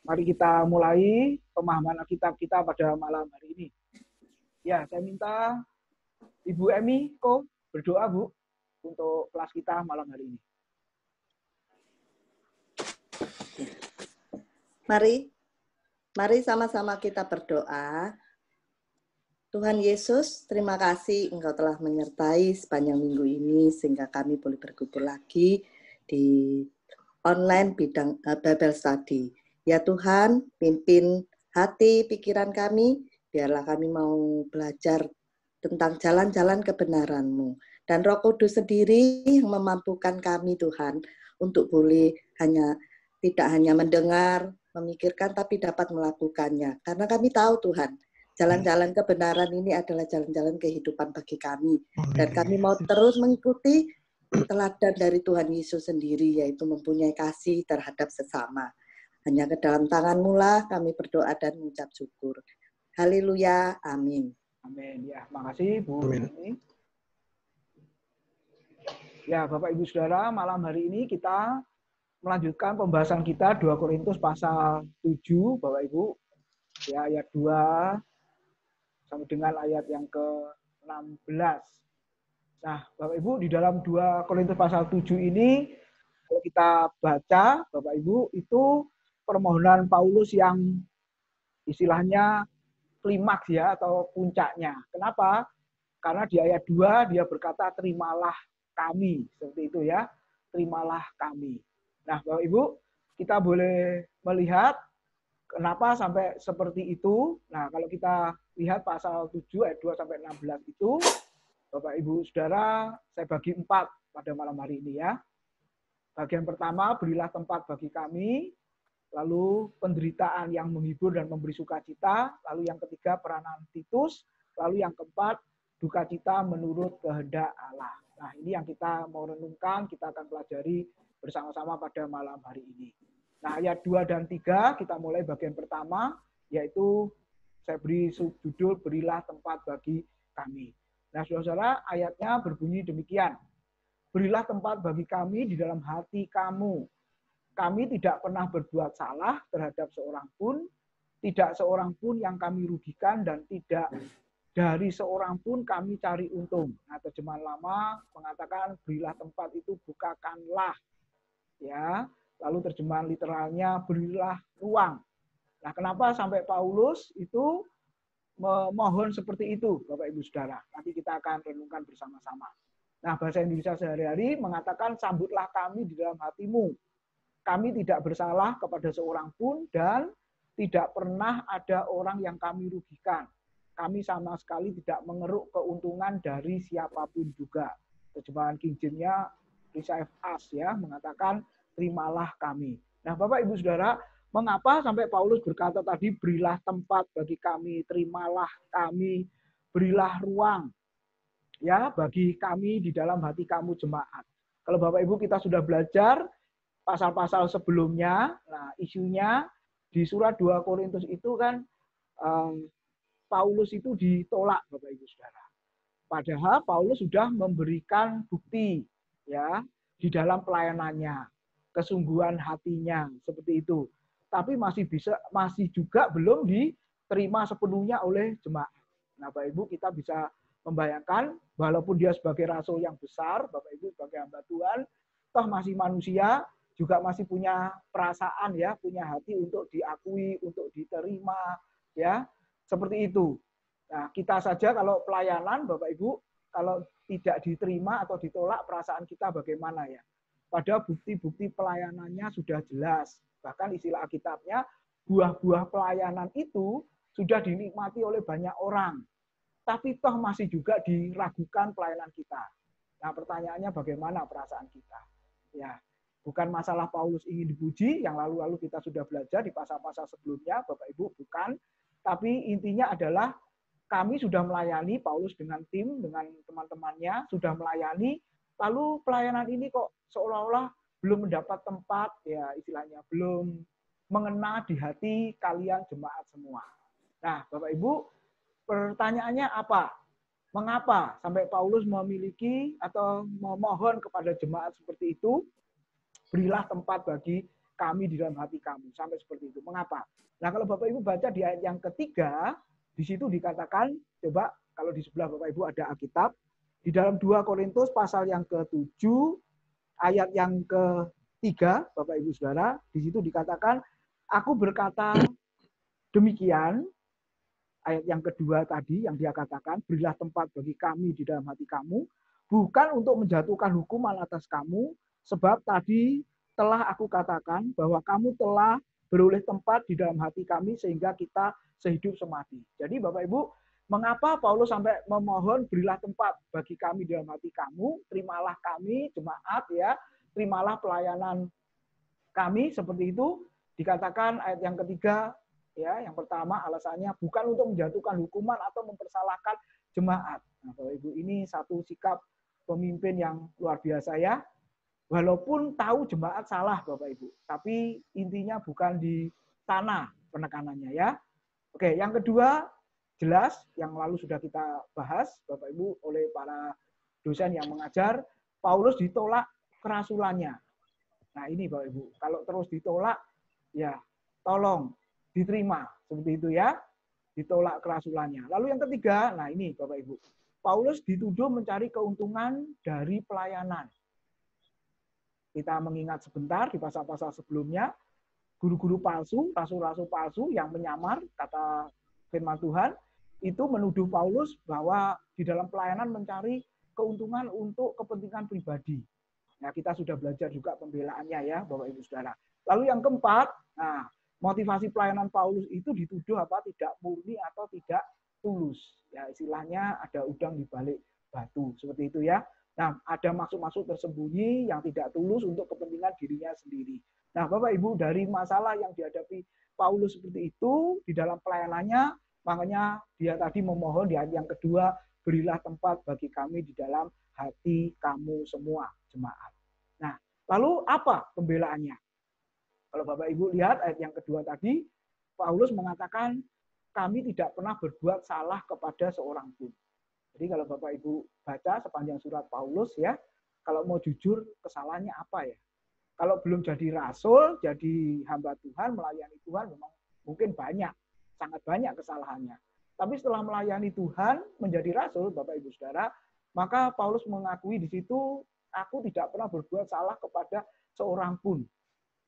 Mari kita mulai pemahaman Alkitab kita pada malam hari ini. Ya, saya minta Ibu Emi Ko berdoa, Bu, untuk kelas kita malam hari ini. Mari sama-sama kita berdoa. Tuhan Yesus, terima kasih Engkau telah menyertai sepanjang minggu ini sehingga kami boleh berkumpul lagi di online bidang Bible Study. Ya Tuhan, pimpin hati, pikiran kami, biarlah kami mau belajar tentang jalan-jalan kebenaran-Mu. Dan Roh Kudus sendiri yang memampukan kami Tuhan untuk boleh tidak hanya mendengar, memikirkan, tapi dapat melakukannya. Karena kami tahu Tuhan, jalan-jalan kebenaran ini adalah jalan-jalan kehidupan bagi kami. Dan kami mau terus mengikuti teladan dari Tuhan Yesus sendiri, yaitu mempunyai kasih terhadap sesama. Hanya ke dalam tangan-Mu lah kami berdoa dan mengucap syukur. Haleluya, amin. Amin. Ya, makasih Bu. Amin. Ya, Bapak Ibu Saudara, malam hari ini kita melanjutkan pembahasan kita 2 Korintus pasal 7, Bapak Ibu. Ya, ayat 2 sampai dengan ayat yang ke-16. Nah, Bapak Ibu, di dalam 2 Korintus pasal 7 ini, kalau kita baca, Bapak Ibu, itu permohonan Paulus yang istilahnya klimaks ya, atau puncaknya. Kenapa? Karena di ayat 2 dia berkata, terimalah kami. Seperti itu ya, terimalah kami. Nah, Bapak Ibu, kita boleh melihat kenapa sampai seperti itu. Nah, kalau kita lihat pasal 7 ayat 2 sampai 16 itu, Bapak Ibu Saudara, saya bagi 4 pada malam hari ini ya. Bagian pertama, berilah tempat bagi kami. Lalu penderitaan yang menghibur dan memberi sukacita. Lalu yang ketiga, peranan Titus. Lalu yang keempat, duka cita menurut kehendak Allah. Nah, ini yang kita mau renungkan, kita akan pelajari bersama-sama pada malam hari ini. Nah, ayat 2 dan 3, kita mulai bagian pertama, yaitu saya beri subjudul, berilah tempat bagi kami. Nah, saudara-saudara, ayatnya berbunyi demikian. Berilah tempat bagi kami di dalam hati kamu. Kami tidak pernah berbuat salah terhadap seorang pun, tidak seorang pun yang kami rugikan, dan tidak dari seorang pun kami cari untung. Nah, terjemahan lama mengatakan berilah tempat itu bukakanlah. Ya, lalu terjemahan literalnya berilah ruang. Nah, kenapa sampai Paulus itu memohon seperti itu, Bapak Ibu Saudara? Nanti kita akan renungkan bersama-sama. Nah, bahasa Indonesia sehari-hari mengatakan sambutlah kami di dalam hatimu. Kami tidak bersalah kepada seorang pun dan tidak pernah ada orang yang kami rugikan. Kami sama sekali tidak mengeruk keuntungan dari siapapun juga. Terjemahan King James-nya receive us ya, mengatakan terimalah kami. Nah, Bapak Ibu Saudara, mengapa sampai Paulus berkata tadi berilah tempat bagi kami, terimalah kami, berilah ruang ya bagi kami di dalam hati kamu jemaat. Kalau Bapak Ibu kita sudah belajar pasal-pasal sebelumnya, nah isunya di surat 2 Korintus itu kan Paulus itu ditolak, Bapak Ibu Saudara. Padahal Paulus sudah memberikan bukti ya di dalam pelayanannya, kesungguhan hatinya seperti itu. Tapi masih juga belum diterima sepenuhnya oleh jemaat. Nah, Bapak Ibu kita bisa membayangkan walaupun dia sebagai rasul yang besar, Bapak Ibu sebagai hamba Tuhan, toh masih manusia, juga masih punya perasaan ya, punya hati untuk diakui, untuk diterima ya, seperti itu. Nah, kita saja kalau pelayanan Bapak Ibu, kalau tidak diterima atau ditolak, perasaan kita bagaimana ya? Padahal bukti-bukti pelayanannya sudah jelas. Bahkan istilah Alkitabnya, buah-buah pelayanan itu sudah dinikmati oleh banyak orang. Tapi toh masih juga diragukan pelayanan kita. Nah, pertanyaannya bagaimana perasaan kita? Ya, bukan masalah Paulus ingin dipuji, yang lalu-lalu kita sudah belajar di pasal-pasal sebelumnya, Bapak Ibu, bukan. Tapi intinya adalah kami sudah melayani, Paulus dengan tim, dengan teman-temannya, sudah melayani, lalu pelayanan ini kok seolah-olah belum mendapat tempat, ya istilahnya, belum mengena di hati kalian jemaat semua. Nah, Bapak Ibu, pertanyaannya apa? Mengapa sampai Paulus memiliki atau memohon kepada jemaat seperti itu? Berilah tempat bagi kami di dalam hati kamu. Sampai seperti itu. Mengapa? Nah, kalau Bapak Ibu baca di ayat yang ketiga, di situ dikatakan, coba kalau di sebelah Bapak Ibu ada Alkitab, di dalam 2 Korintus pasal yang ke-7, ayat yang ke-3, Bapak Ibu Saudara, di situ dikatakan, aku berkata demikian, ayat yang kedua tadi yang dia katakan, berilah tempat bagi kami di dalam hati kamu, bukan untuk menjatuhkan hukuman atas kamu, sebab tadi telah aku katakan bahwa kamu telah beroleh tempat di dalam hati kami sehingga kita sehidup semati. Jadi Bapak Ibu, mengapa Paulus sampai memohon berilah tempat bagi kami di dalam hati kamu, terimalah kami jemaat ya, terimalah pelayanan kami seperti itu. Dikatakan ayat yang ketiga, ya, yang pertama alasannya bukan untuk menjatuhkan hukuman atau mempersalahkan jemaat. Nah, Bapak Ibu, ini satu sikap pemimpin yang luar biasa ya. Walaupun tahu jemaat salah Bapak Ibu, tapi intinya bukan di sana penekanannya ya. Oke, yang kedua jelas yang lalu sudah kita bahas Bapak Ibu oleh para dosen yang mengajar, Paulus ditolak kerasulannya. Nah, ini Bapak Ibu, kalau terus ditolak ya tolong diterima seperti itu ya, ditolak kerasulannya. Lalu yang ketiga, nah ini Bapak Ibu, Paulus dituduh mencari keuntungan dari pelayanan. Kita mengingat sebentar di pasal-pasal sebelumnya, guru-guru palsu, rasul-rasul palsu yang menyamar kata firman Tuhan, itu menuduh Paulus bahwa di dalam pelayanan mencari keuntungan untuk kepentingan pribadi. Nah, kita sudah belajar juga pembelaannya ya, Bapak Ibu Saudara. Lalu yang keempat, nah, motivasi pelayanan Paulus itu dituduh apa? Tidak murni atau tidak tulus. Ya, istilahnya ada udang di balik batu, seperti itu ya. Nah, ada maksud-maksud tersembunyi yang tidak tulus untuk kepentingan dirinya sendiri. Nah, Bapak Ibu, dari masalah yang dihadapi Paulus seperti itu di dalam pelayanannya, makanya dia tadi memohon di ayat yang kedua, berilah tempat bagi kami di dalam hati kamu semua, jemaat. Nah, lalu apa pembelaannya? Kalau Bapak Ibu lihat ayat yang kedua tadi, Paulus mengatakan, kami tidak pernah berbuat salah kepada seorang pun. Jadi kalau Bapak Ibu baca sepanjang surat Paulus ya, kalau mau jujur kesalahannya apa ya? Kalau belum jadi rasul, jadi hamba Tuhan, melayani Tuhan memang mungkin banyak, sangat banyak kesalahannya. Tapi setelah melayani Tuhan, menjadi rasul, Bapak Ibu Saudara, maka Paulus mengakui di situ, aku tidak pernah berbuat salah kepada seorang pun.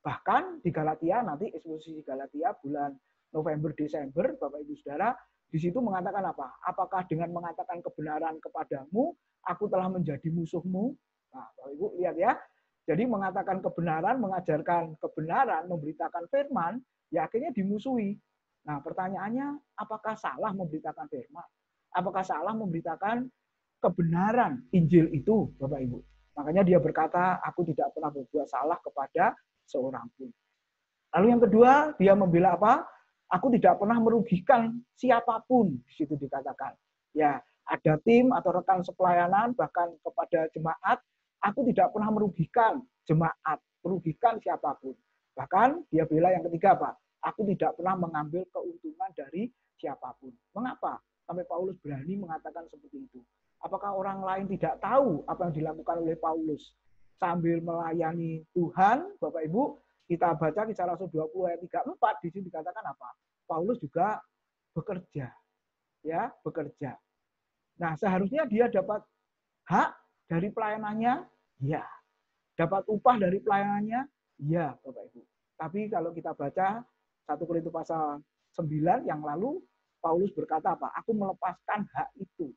Bahkan di Galatia, nanti eksposisi Galatia bulan November, Desember, Bapak Ibu Saudara, di situ mengatakan apa? Apakah dengan mengatakan kebenaran kepadamu, aku telah menjadi musuhmu? Nah, Bapak Ibu lihat ya. Jadi mengatakan kebenaran, mengajarkan kebenaran, memberitakan firman, ya akhirnya dimusuhi. Nah, pertanyaannya, apakah salah memberitakan firman? Apakah salah memberitakan kebenaran Injil itu, Bapak Ibu? Makanya dia berkata, aku tidak pernah berbuat salah kepada seorang pun. Lalu yang kedua, dia membela apa? Aku tidak pernah merugikan siapapun, di situ dikatakan. Ya, ada tim atau rekan sepelayanan, bahkan kepada jemaat, aku tidak pernah merugikan jemaat, merugikan siapapun. Bahkan dia bela yang ketiga apa? Aku tidak pernah mengambil keuntungan dari siapapun. Mengapa? Sampai Paulus berani mengatakan seperti itu. Apakah orang lain tidak tahu apa yang dilakukan oleh Paulus sambil melayani Tuhan, Bapak Ibu? Kita baca Kisah Rasul 20 ayat 34, di sini dikatakan apa? Paulus juga bekerja. Ya, bekerja. Nah, seharusnya dia dapat hak dari pelayanannya, ya. Dapat upah dari pelayanannya, ya, Bapak Ibu. Tapi kalau kita baca 1 Korintus pasal 9 yang lalu, Paulus berkata apa? Aku melepaskan hak itu.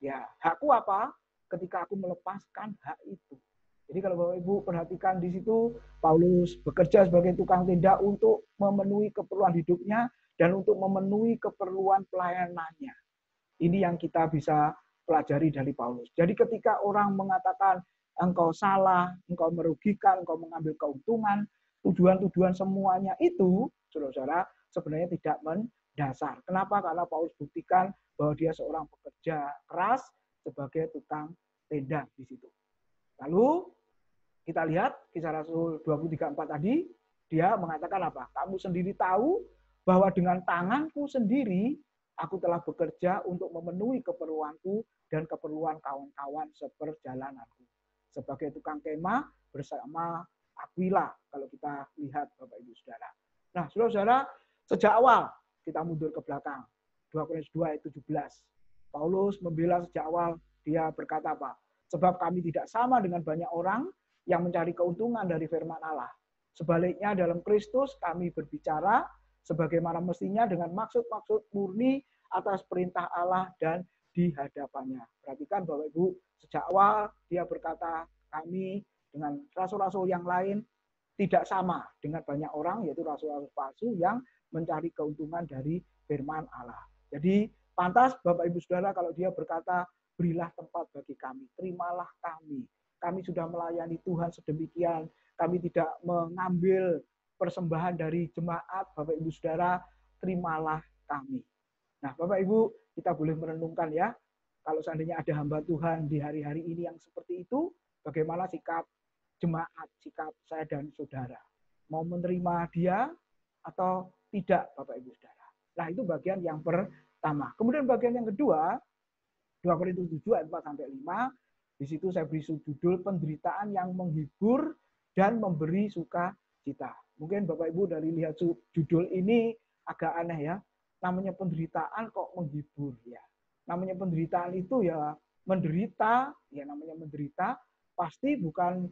Ya, hakku apa? Ketika aku melepaskan hak itu. Jadi kalau Bapak Ibu perhatikan di situ, Paulus bekerja sebagai tukang tenda untuk memenuhi keperluan hidupnya dan untuk memenuhi keperluan pelayanannya. Ini yang kita bisa pelajari dari Paulus. Jadi ketika orang mengatakan engkau salah, engkau merugikan, engkau mengambil keuntungan, tujuan-tujuan semuanya itu, saudara-saudara, sebenarnya tidak mendasar. Kenapa? Karena Paulus buktikan bahwa dia seorang pekerja keras sebagai tukang tenda di situ. Lalu kita lihat Kisah Rasul 23:4 tadi, dia mengatakan apa? Kamu sendiri tahu bahwa dengan tanganku sendiri aku telah bekerja untuk memenuhi keperluanku dan keperluan kawan-kawan seperjalananku. Sebagai tukang kemah bersama Aquila kalau kita lihat Bapak Ibu Saudara. Nah, Saudara-saudara, sejak awal kita mundur ke belakang. 2 Korintus 2 ayat 17. Paulus membela sejak awal, dia berkata apa? Sebab kami tidak sama dengan banyak orang yang mencari keuntungan dari firman Allah. Sebaliknya dalam Kristus kami berbicara sebagaimana mestinya dengan maksud-maksud murni atas perintah Allah dan di hadapannya. Perhatikan Bapak Ibu, sejak awal dia berkata kami dengan rasul-rasul yang lain tidak sama dengan banyak orang, yaitu rasul-rasul palsu yang mencari keuntungan dari firman Allah. Jadi pantas Bapak Ibu Saudara kalau dia berkata, berilah tempat bagi kami, terimalah kami. Kami sudah melayani Tuhan sedemikian, kami tidak mengambil persembahan dari jemaat, Bapak Ibu Saudara, terimalah kami. Nah, Bapak Ibu, kita boleh merenungkan ya, kalau seandainya ada hamba Tuhan di hari-hari ini yang seperti itu, bagaimana sikap jemaat, sikap saya dan saudara. Mau menerima dia atau tidak, Bapak Ibu Saudara. Nah, itu bagian yang pertama. Kemudian bagian yang kedua, 2 Korintus 7 ayat 4-5, di situ saya beri judul penderitaan yang menghibur dan memberi sukacita. Mungkin Bapak Ibu dari lihat judul ini agak aneh ya. Namanya penderitaan kok menghibur ya. Namanya penderitaan itu ya menderita, ya namanya menderita pasti bukan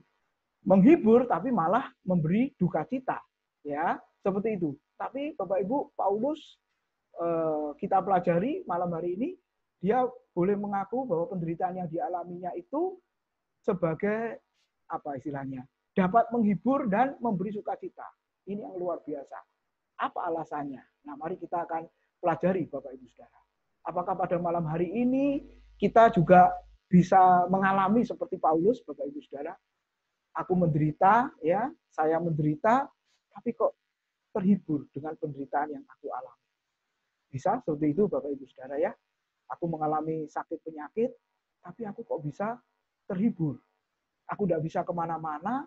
menghibur tapi malah memberi duka cita. Ya, seperti itu. Tapi Bapak Ibu, Paulus kita pelajari malam hari ini, dia boleh mengaku bahwa penderitaan yang dialaminya itu sebagai apa istilahnya? Dapat menghibur dan memberi sukacita. Ini yang luar biasa. Apa alasannya? Nah, mari kita akan pelajari Bapak Ibu Saudara. Apakah pada malam hari ini kita juga bisa mengalami seperti Paulus, Bapak Ibu Saudara? Aku menderita, ya, saya menderita, tapi kok terhibur dengan penderitaan yang aku alami. Bisa seperti itu Bapak Ibu Saudara ya. Aku mengalami sakit penyakit, tapi aku kok bisa terhibur. Aku tidak bisa kemana-mana,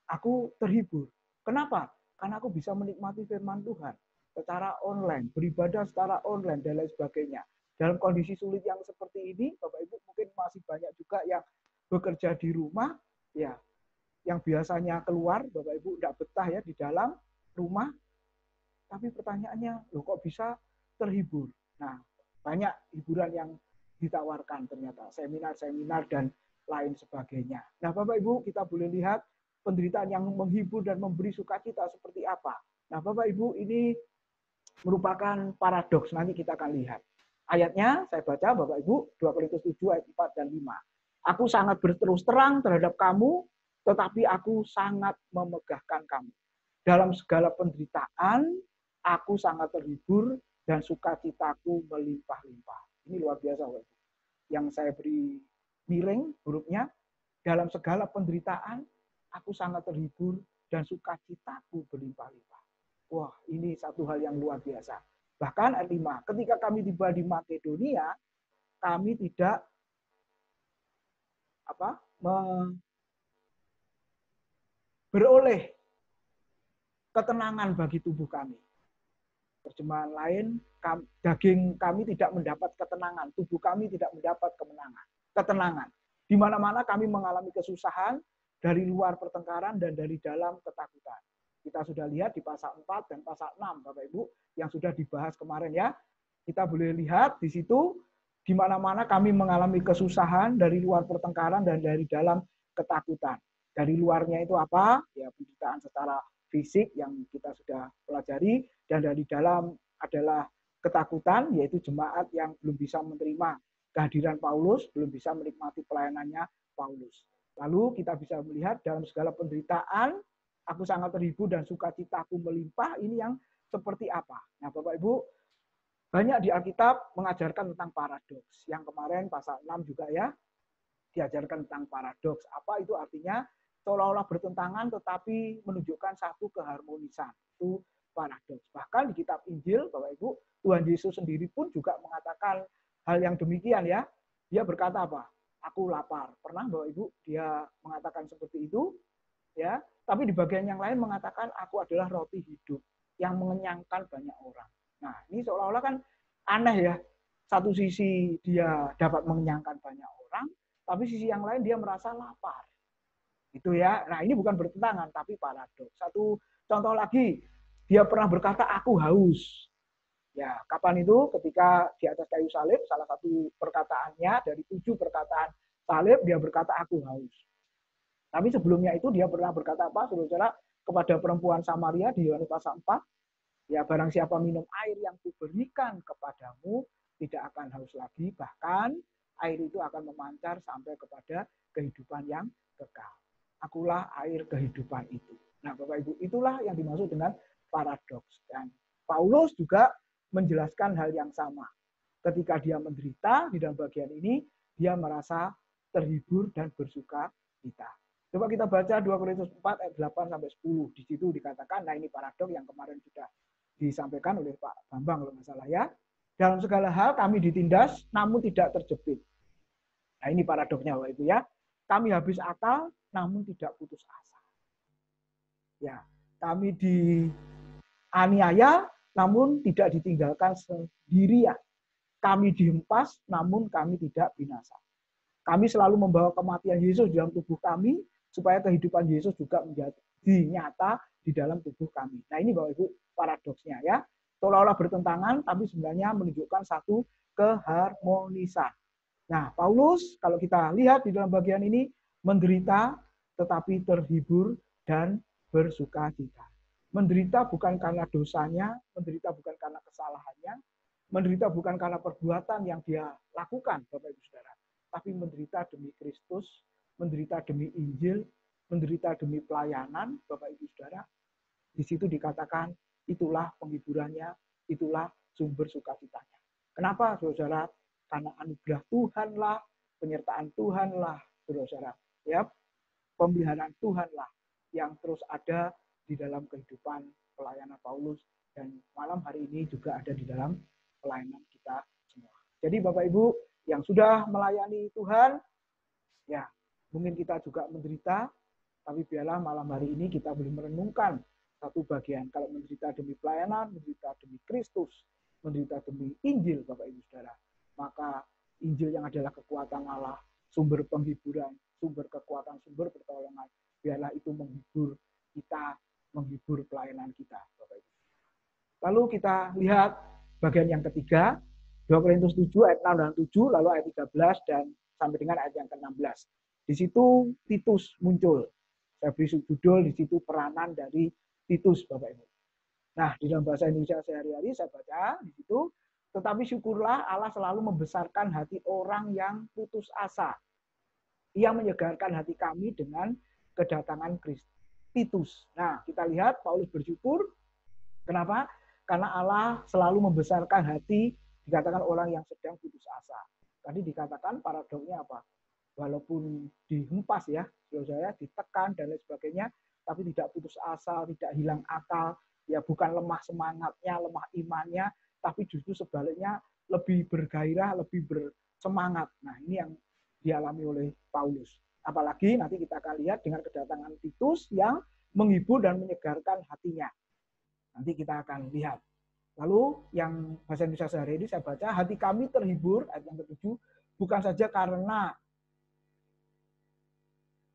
aku terhibur. Kenapa? Karena aku bisa menikmati firman Tuhan secara online, beribadah secara online, dan lain sebagainya. Dalam kondisi sulit yang seperti ini, Bapak Ibu mungkin masih banyak juga yang bekerja di rumah, ya, yang biasanya keluar, Bapak Ibu tidak betah ya di dalam rumah, tapi pertanyaannya, loh kok bisa terhibur? Nah, banyak hiburan yang ditawarkan ternyata, seminar-seminar dan lain sebagainya. Nah, Bapak Ibu, kita boleh lihat penderitaan yang menghibur dan memberi sukacita seperti apa. Nah, Bapak Ibu, ini merupakan paradoks, nanti kita akan lihat. Ayatnya saya baca Bapak Ibu, 2 Korintus 7 ayat 4 dan 5. Aku sangat berterus terang terhadap kamu, tetapi aku sangat memegahkan kamu. Dalam segala penderitaan, aku sangat terhibur dan sukacitaku melimpah-limpah. Ini luar biasa, Bapak. Yang saya beri miring hurufnya, dalam segala penderitaan, aku sangat terhibur dan sukacitaku berlimpah-limpah. Wah, ini satu hal yang luar biasa. Bahkan ayat 5, ketika kami tiba di Makedonia, kami tidak beroleh ketenangan bagi tubuh kami. Terjemahan lain, daging kami tidak mendapat ketenangan, tubuh kami tidak mendapat ketenangan. Di mana-mana kami mengalami kesusahan dari luar pertengkaran dan dari dalam ketakutan. Kita sudah lihat di pasal 4 dan pasal 6, Bapak Ibu, yang sudah dibahas kemarin ya. Kita boleh lihat di situ, di mana-mana kami mengalami kesusahan dari luar pertengkaran dan dari dalam ketakutan. Dari luarnya itu apa? Ya, penderitaan secara fisik yang kita sudah pelajari, dan dari dalam adalah ketakutan, yaitu jemaat yang belum bisa menerima kehadiran Paulus, belum bisa menikmati pelayanannya Paulus. Lalu kita bisa melihat dalam segala penderitaan, aku sangat terhibur dan sukacitaku melimpah, ini yang seperti apa? Nah, Bapak Ibu, banyak di Alkitab mengajarkan tentang paradoks. Yang kemarin pasal 6 juga ya, diajarkan tentang paradoks. Apa itu artinya? Seolah-olah bertentangan tetapi menunjukkan satu keharmonisan. Itu paradoks. Bahkan di kitab Injil, Bapak Ibu, Tuhan Yesus sendiri pun juga mengatakan hal yang demikian ya. Dia berkata apa? Aku lapar. Pernah Bapak Ibu dia mengatakan seperti itu? Ya. Tapi di bagian yang lain mengatakan aku adalah roti hidup yang mengenyangkan banyak orang. Nah, ini seolah-olah kan aneh ya. Satu sisi dia dapat mengenyangkan banyak orang, tapi sisi yang lain dia merasa lapar. Itu ya. Nah, ini bukan bertentangan tapi paradoks. Satu contoh lagi, dia pernah berkata aku haus. Ya, kapan itu? Ketika di atas kayu salib, salah satu perkataannya dari 7 perkataan salib, dia berkata aku haus. Tapi sebelumnya itu dia pernah berkata apa, saudara, kepada perempuan Samaria di Yohanes pasal 4, ya barang siapa minum air yang kuberikan kepadamu, tidak akan haus lagi, bahkan air itu akan memancar sampai kepada kehidupan yang kekal. Akulah air kehidupan itu. Nah, Bapak Ibu, itulah yang dimaksud dengan paradoks. Dan Paulus juga menjelaskan hal yang sama. Ketika dia menderita di dalam bagian ini, dia merasa terhibur dan bersuka cita. Coba kita baca 2 Korintus 4 ayat 8 sampai 10. Di situ dikatakan, nah ini paradoks yang kemarin sudah disampaikan oleh Pak Bambang kalau nggak salah ya. Dalam segala hal kami ditindas namun tidak terjepit. Nah ini paradoksnya Bapak Ibu ya. Kami habis akal namun tidak putus asa. Ya, kami dianiaya namun tidak ditinggalkan sendirian. Kami dihempas namun kami tidak binasa. Kami selalu membawa kematian Yesus dalam tubuh kami supaya kehidupan Yesus juga menjadi nyata di dalam tubuh kami. Nah ini Bapak Ibu paradoksnya ya. Seolah-olah bertentangan tapi sebenarnya menunjukkan satu keharmonisan. Nah Paulus kalau kita lihat di dalam bagian ini menderita tetapi terhibur dan bersuka cita. Menderita bukan karena dosanya, menderita bukan karena kesalahannya, menderita bukan karena perbuatan yang dia lakukan Bapak Ibu Saudara, tapi menderita demi Kristus, menderita demi Injil, menderita demi pelayanan, Bapak Ibu Saudara. Di situ dikatakan, itulah penghiburannya, itulah sumber sukacitanya. Kenapa, Saudara? Karena anugerah Tuhanlah, penyertaan Tuhanlah, Saudara. Ya, pemeliharaan Tuhanlah yang terus ada di dalam kehidupan pelayanan Paulus dan malam hari ini juga ada di dalam pelayanan kita semua. Jadi Bapak Ibu yang sudah melayani Tuhan, ya mungkin kita juga menderita, tapi biarlah malam hari ini kita boleh merenungkan satu bagian. Kalau menderita demi pelayanan, menderita demi Kristus, menderita demi Injil, Bapak Ibu Saudara, maka Injil yang adalah kekuatan Allah, sumber penghiburan, sumber kekuatan, sumber pertolongan, biarlah itu menghibur kita, menghibur pelayanan kita, Bapak Ibu. Lalu kita lihat bagian yang ketiga, 2 Korintus 7 ayat 6 dan 7, lalu ayat 13 dan sampai dengan ayat yang ke-16. Di situ Titus muncul. Saya beri judul di situ peranan dari Titus, Bapak Ibu. Nah, di dalam bahasa Indonesia sehari-hari saya baca di situ, tetapi syukurlah Allah selalu membesarkan hati orang yang putus asa. Ia menyegarkan hati kami dengan kedatangan Titus. Nah, kita lihat Paulus bersyukur. Kenapa? Karena Allah selalu membesarkan hati, dikatakan orang yang sedang putus asa. Tadi dikatakan paradoksnya apa? Walaupun dihempas ya, saya ditekan dan lain sebagainya, tapi tidak putus asa, tidak hilang akal, ya bukan lemah semangatnya, lemah imannya, tapi justru sebaliknya lebih bergairah, lebih bersemangat. Nah, ini yang dialami oleh Paulus. Apalagi nanti kita akan lihat dengan kedatangan Titus yang menghibur dan menyegarkan hatinya. Nanti kita akan lihat. Lalu yang bahasa Indonesia sehari ini saya baca, hati kami terhibur, ayat yang ke-7, bukan saja karena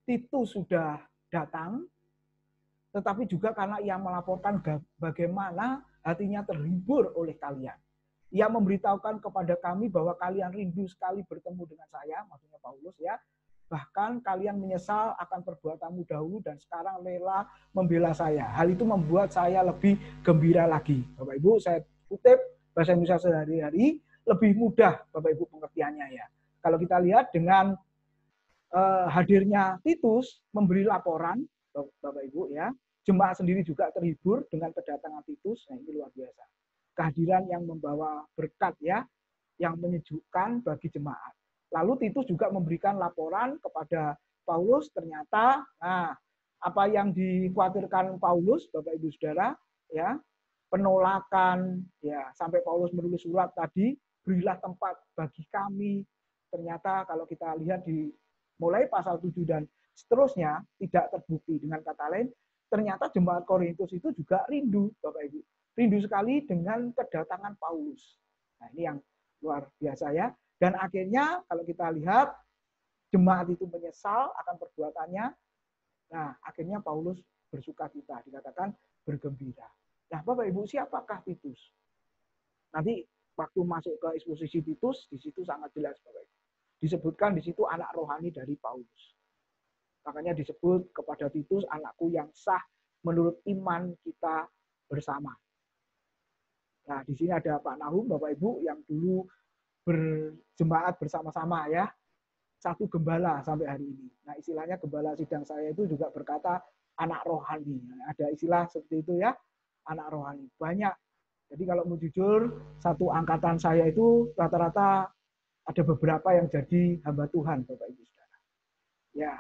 Titus sudah datang, tetapi juga karena ia melaporkan bagaimana hatinya terhibur oleh kalian. Ia memberitahukan kepada kami bahwa kalian rindu sekali bertemu dengan saya, maksudnya Paulus ya. Bahkan kalian menyesal akan perbuatanmu dahulu dan sekarang rela membela saya. Hal itu membuat saya lebih gembira lagi. Bapak Ibu, saya kutip bahasa Indonesia sehari-hari, lebih mudah Bapak Ibu pengertiannya ya. Kalau kita lihat dengan hadirnya Titus memberi laporan, Bapak Ibu ya, jemaat sendiri juga terhibur dengan kedatangan Titus. Nah ini luar biasa. Kehadiran yang membawa berkat ya, yang menyejukkan bagi jemaat. Lalu Titus juga memberikan laporan kepada Paulus, ternyata nah apa yang dikhawatirkan Paulus, Bapak Ibu Saudara, ya, penolakan ya, sampai Paulus menulis surat tadi, berilah tempat bagi kami. Ternyata kalau kita lihat di mulai pasal 7 dan seterusnya tidak terbukti. Dengan kata lain, ternyata jemaat Korintus itu juga rindu, Bapak Ibu. Rindu sekali dengan kedatangan Paulus. Nah, ini yang luar biasa ya. Dan akhirnya kalau kita lihat jemaat itu menyesal akan perbuatannya, Nah, akhirnya Paulus bersukacita, dikatakan bergembira. Nah, Bapak Ibu, siapakah Titus? Nanti waktu masuk ke eksposisi Titus, di situ sangat jelas, Bapak Ibu. Disebutkan di situ anak rohani dari Paulus. Makanya disebut kepada Titus, anakku yang sah menurut iman kita bersama. Nah, di sini ada Pak Nahum, Bapak Ibu, yang dulu berjemaat bersama-sama ya. Satu gembala sampai hari ini. Nah, istilahnya gembala sidang saya itu juga berkata anak rohani. Nah, ada istilah seperti itu ya, anak rohani. Banyak. Jadi kalau mau jujur, satu angkatan saya itu rata-rata ada beberapa yang jadi hamba Tuhan, Bapak Ibu Saudara. Ya,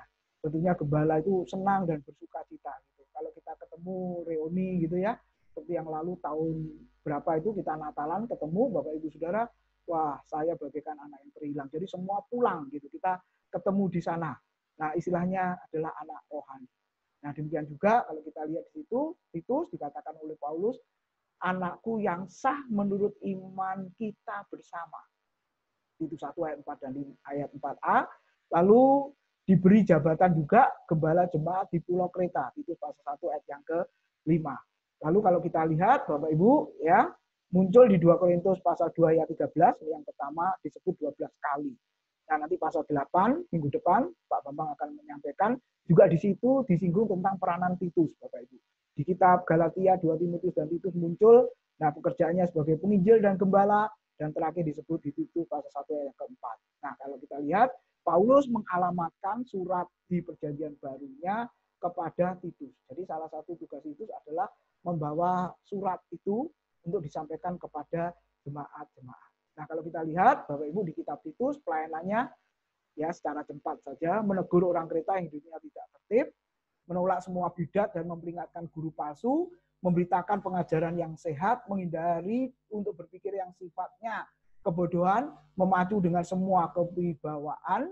tentunya gembala itu senang dan bersuka cita. Gitu. Kalau kita ketemu reuni gitu ya, seperti yang lalu tahun berapa itu kita Natalan ketemu Bapak Ibu Saudara, wah saya bagaikan anak yang terhilang. Jadi semua pulang gitu, kita ketemu di sana. Nah istilahnya adalah anak rohani. Nah demikian juga kalau kita lihat di situ, Titus dikatakan oleh Paulus, anakku yang sah menurut iman kita bersama. Itu 1 ayat 4 dan ayat 4a. Lalu diberi jabatan juga gembala jemaat di Pulau Kreta. Itu pasal 1 ayat yang ke-5. Lalu kalau kita lihat Bapak Ibu ya, muncul di 2 Korintus pasal 2 ayat 13, yang pertama disebut 12 kali. Nah, nanti pasal 8 minggu depan Pak Bambang akan menyampaikan juga di situ disinggung tentang peranan Titus, Bapak Ibu. Di kitab Galatia, 2 Timotius dan Titus muncul, nah pekerjaannya sebagai penginjil dan gembala, dan terakhir disebut di Titus pasal 1 ayat yang keempat. Nah, kalau kita lihat, Paulus mengalamatkan surat di perjanjian barunya kepada Titus. Jadi salah satu tugas Titus adalah membawa surat itu untuk disampaikan kepada jemaat-jemaat. Nah, kalau kita lihat, Bapak Ibu di kitab Titus, pelayanannya ya secara cepat saja, menegur orang Kreta yang hidupnya tidak tertib, menolak semua bidat dan memperingatkan guru palsu, memberitakan pengajaran yang sehat, menghindari untuk berpikir yang sifatnya kebodohan, memacu dengan semua kewibawaan,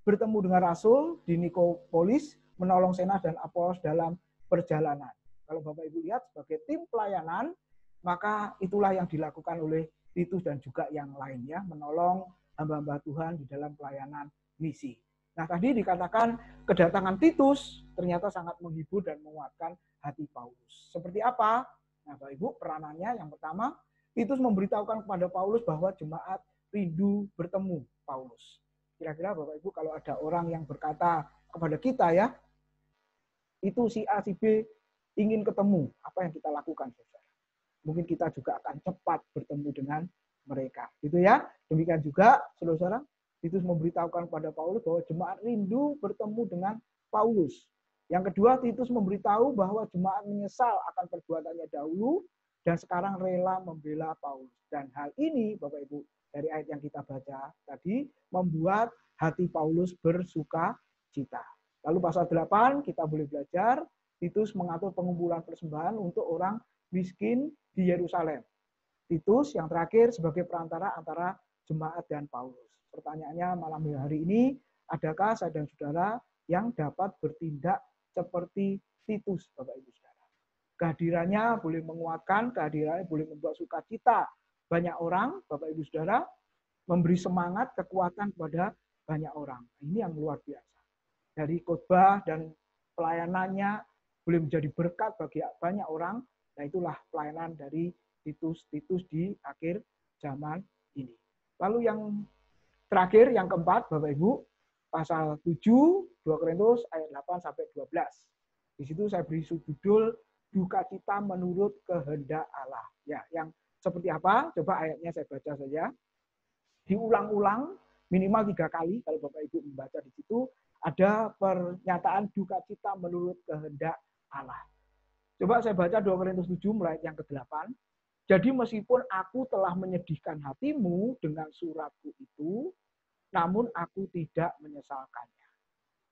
bertemu dengan Rasul di Nikopolis, menolong Zenas dan Apolos dalam perjalanan. Kalau Bapak Ibu lihat sebagai tim pelayanan, maka itulah yang dilakukan oleh Titus dan juga yang lainnya, menolong hamba-hamba Tuhan di dalam pelayanan misi. Nah, tadi dikatakan kedatangan Titus ternyata sangat menghibur dan menguatkan hati Paulus. Seperti apa? Nah, Bapak Ibu, peranannya yang pertama, Titus memberitahukan kepada Paulus bahwa jemaat rindu bertemu Paulus. Kira-kira Bapak Ibu kalau ada orang yang berkata kepada kita ya, itu si A, si B ingin ketemu, apa yang kita lakukan, saudara? Mungkin kita juga akan cepat bertemu dengan mereka. Gitu ya. Demikian juga, saudara, Titus memberitahukan kepada Paulus bahwa jemaat rindu bertemu dengan Paulus. Yang kedua, Titus memberitahu bahwa jemaat menyesal akan perbuatannya dahulu dan sekarang rela membela Paulus. Dan hal ini, Bapak Ibu, dari ayat yang kita baca tadi, membuat hati Paulus bersuka cita. Lalu pasal 8, kita boleh belajar, Titus mengatur pengumpulan persembahan untuk orang miskin di Yerusalem. Titus yang terakhir sebagai perantara antara jemaat dan Paulus. Pertanyaannya malam hari ini, adakah saya dan saudara yang dapat bertindak seperti Titus, Bapak Ibu Saudara? Kehadirannya boleh menguatkan, kehadirannya boleh membuat sukacita banyak orang, Bapak Ibu Saudara, memberi semangat, kekuatan kepada banyak orang. Ini yang luar biasa. Dari khotbah dan pelayanannya boleh menjadi berkat bagi banyak orang. Nah, itulah pelayanan dari Titus di akhir zaman ini. Lalu yang terakhir, yang keempat, Bapak Ibu, pasal 7, 2 Korintus ayat 8 sampai 12. Di situ saya beri judul duka cita menurut kehendak Allah. Ya, yang seperti apa? Coba ayatnya saya baca saja. Diulang-ulang minimal 3 kali kalau Bapak Ibu membaca di situ ada pernyataan duka cita menurut kehendak Allah. Coba saya baca 2 Korintus 7 mulai yang ke-8. Jadi meskipun aku telah menyedihkan hatimu dengan suratku itu, namun aku tidak menyesalkannya.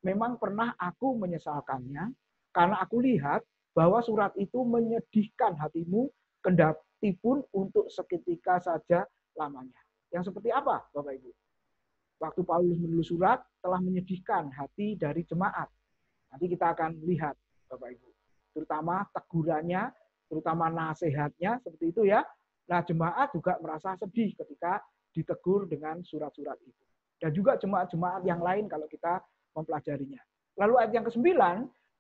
Memang pernah aku menyesalkannya, karena aku lihat bahwa surat itu menyedihkan hatimu, kendati pun untuk seketika saja lamanya. Yang seperti apa, Bapak Ibu? Waktu Paulus menulis surat, telah menyedihkan hati dari jemaat. Nanti kita akan lihat, Bapak Ibu. Terutama tegurannya, terutama nasihatnya, seperti itu ya. Nah, jemaat juga merasa sedih ketika ditegur dengan surat-surat itu. Dan juga jemaat-jemaat yang lain kalau kita mempelajarinya. Lalu ayat yang ke-9,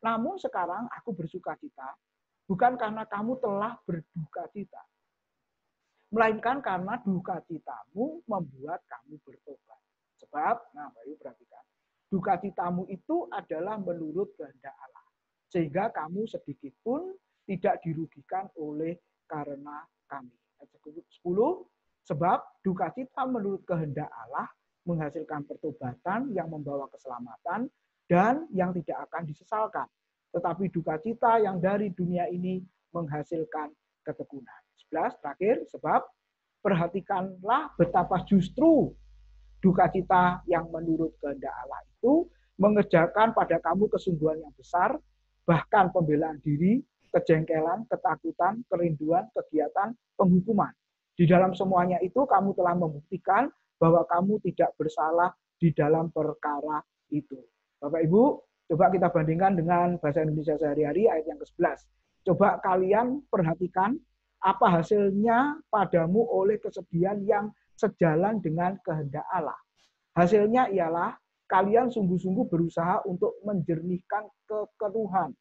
Namun sekarang aku bersuka cita, bukan karena kamu telah berduka cita, melainkan karena duka citamu membuat kamu bertobat. Sebab, nah Bayu perhatikan, duka citamu itu adalah menurut kehendak Allah. Sehingga kamu sedikit pun tidak dirugikan oleh karena kami. Ayat 10, sebab duka cita menurut kehendak Allah menghasilkan pertobatan yang membawa keselamatan dan yang tidak akan disesalkan. Tetapi duka cita yang dari dunia ini menghasilkan ketekunan. 11 terakhir, sebab perhatikanlah betapa justru duka cita yang menurut kehendak Allah itu mengerjakan pada kamu kesungguhan yang besar, bahkan pembelaan diri, kejengkelan, ketakutan, kerinduan, kegiatan, penghukuman. Di dalam semuanya itu kamu telah membuktikan bahwa kamu tidak bersalah di dalam perkara itu. Bapak Ibu, coba kita bandingkan dengan bahasa Indonesia sehari-hari ayat yang ke-11. Coba kalian perhatikan apa hasilnya padamu oleh kesedihan yang sejalan dengan kehendak Allah. Hasilnya ialah kalian sungguh-sungguh berusaha untuk menjernihkan kekeruhan.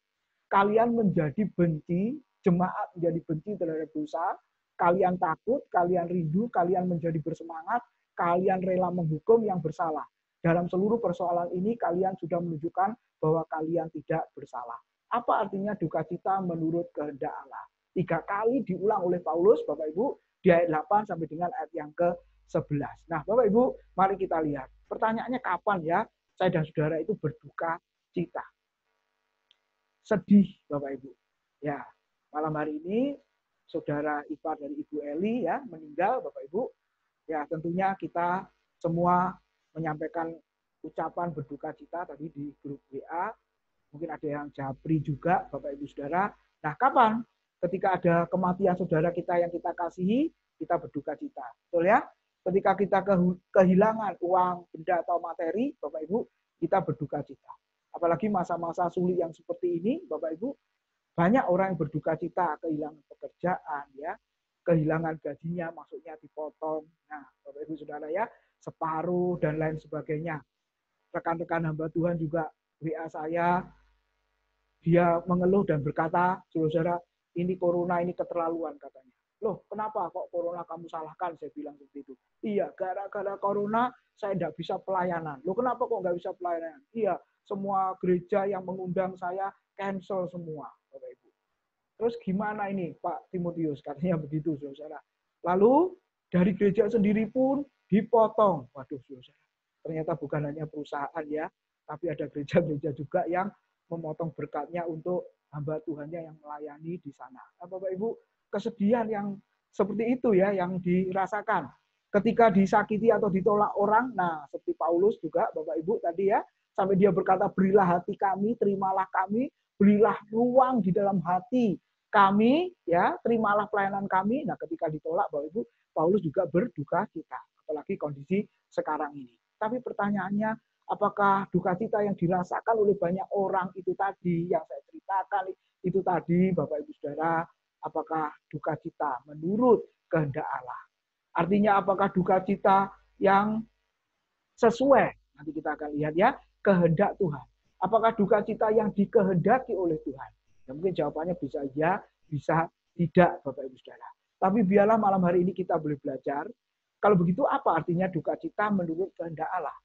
Kalian menjadi benci, jemaat menjadi benci terhadap dosa. Kalian takut, kalian rindu, kalian menjadi bersemangat, kalian rela menghukum yang bersalah. Dalam seluruh persoalan ini kalian sudah menunjukkan bahwa kalian tidak bersalah. Apa artinya duka cita menurut kehendak Allah? 3 kali diulang oleh Paulus, Bapak Ibu, di ayat 8 sampai dengan ayat yang ke-11. Nah, Bapak Ibu, mari kita lihat. Pertanyaannya kapan ya saya dan saudara itu berduka cita? Sedih, Bapak Ibu. Ya, malam hari ini saudara ipar dari Ibu Eli ya meninggal, Bapak Ibu. Ya, tentunya kita semua menyampaikan ucapan berduka cita tadi di grup WA. Mungkin ada yang japri juga, Bapak Ibu Saudara. Nah, kapan? Ketika ada kematian saudara kita yang kita kasihi, kita berduka cita. Betul ya? Ketika kita kehilangan uang, benda, atau materi, Bapak Ibu, kita berduka cita. Apalagi masa-masa sulit yang seperti ini, Bapak Ibu, banyak orang yang berduka cita, kehilangan pekerjaan, ya, kehilangan gajinya, maksudnya dipotong. Nah, Bapak Ibu Saudara ya, separuh dan lain sebagainya. Rekan-rekan hamba Tuhan juga WA saya, dia mengeluh dan berkata, saudara, ini corona ini keterlaluan katanya. Loh, kenapa kok corona kamu salahkan? Saya bilang seperti itu. Iya, gara-gara corona saya tidak bisa pelayanan. Loh, kenapa kok nggak bisa pelayanan? Iya, semua gereja yang mengundang saya cancel semua, Bapak Ibu. Terus gimana ini, Pak Timotius? Katanya begitu, saudara. Lalu dari gereja sendiri pun dipotong. Waduh, saudara. Ternyata bukan hanya perusahaan ya, tapi ada gereja-gereja juga yang memotong berkatnya untuk hamba Tuhannya yang melayani di sana. Nah, Bapak Ibu, kesedihan yang seperti itu ya yang dirasakan. Ketika disakiti atau ditolak orang, nah seperti Paulus juga, Bapak Ibu tadi ya, sampai dia berkata, berilah hati kami, terimalah kami, berilah ruang di dalam hati kami, ya, terimalah pelayanan kami. Nah, ketika ditolak, Bapak Ibu, Paulus juga berduka cita, apalagi kondisi sekarang ini. Tapi pertanyaannya, apakah duka cita yang dirasakan oleh banyak orang itu tadi, yang saya ceritakan itu tadi, Bapak Ibu Saudara, apakah duka cita menurut kehendak Allah? Artinya apakah duka cita yang sesuai, nanti kita akan lihat ya, kehendak Tuhan. Apakah duka cita yang dikehendaki oleh Tuhan? Ya, mungkin jawabannya bisa ya, bisa tidak, Bapak Ibu Saudara. Tapi biarlah malam hari ini kita boleh belajar, kalau begitu apa artinya duka cita menurut kehendak Allah?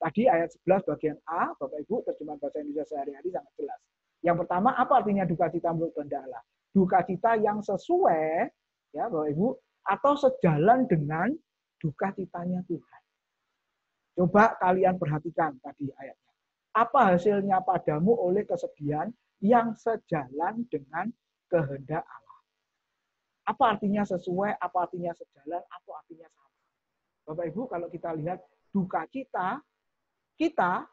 Tadi ayat 11 bagian A, Bapak Ibu, terjemahan bahasa Indonesia sehari-hari sangat jelas. Yang pertama, apa artinya duka cita menurut kehendak Allah? Duka cita yang sesuai, ya Bapak Ibu, atau sejalan dengan duka citanya Tuhan. Coba kalian perhatikan tadi ayatnya. Apa hasilnya padamu oleh kesedihan yang sejalan dengan kehendak Allah? Apa artinya sesuai, apa artinya sejalan, apa artinya sama? Bapak Ibu, kalau kita lihat duka cita, kita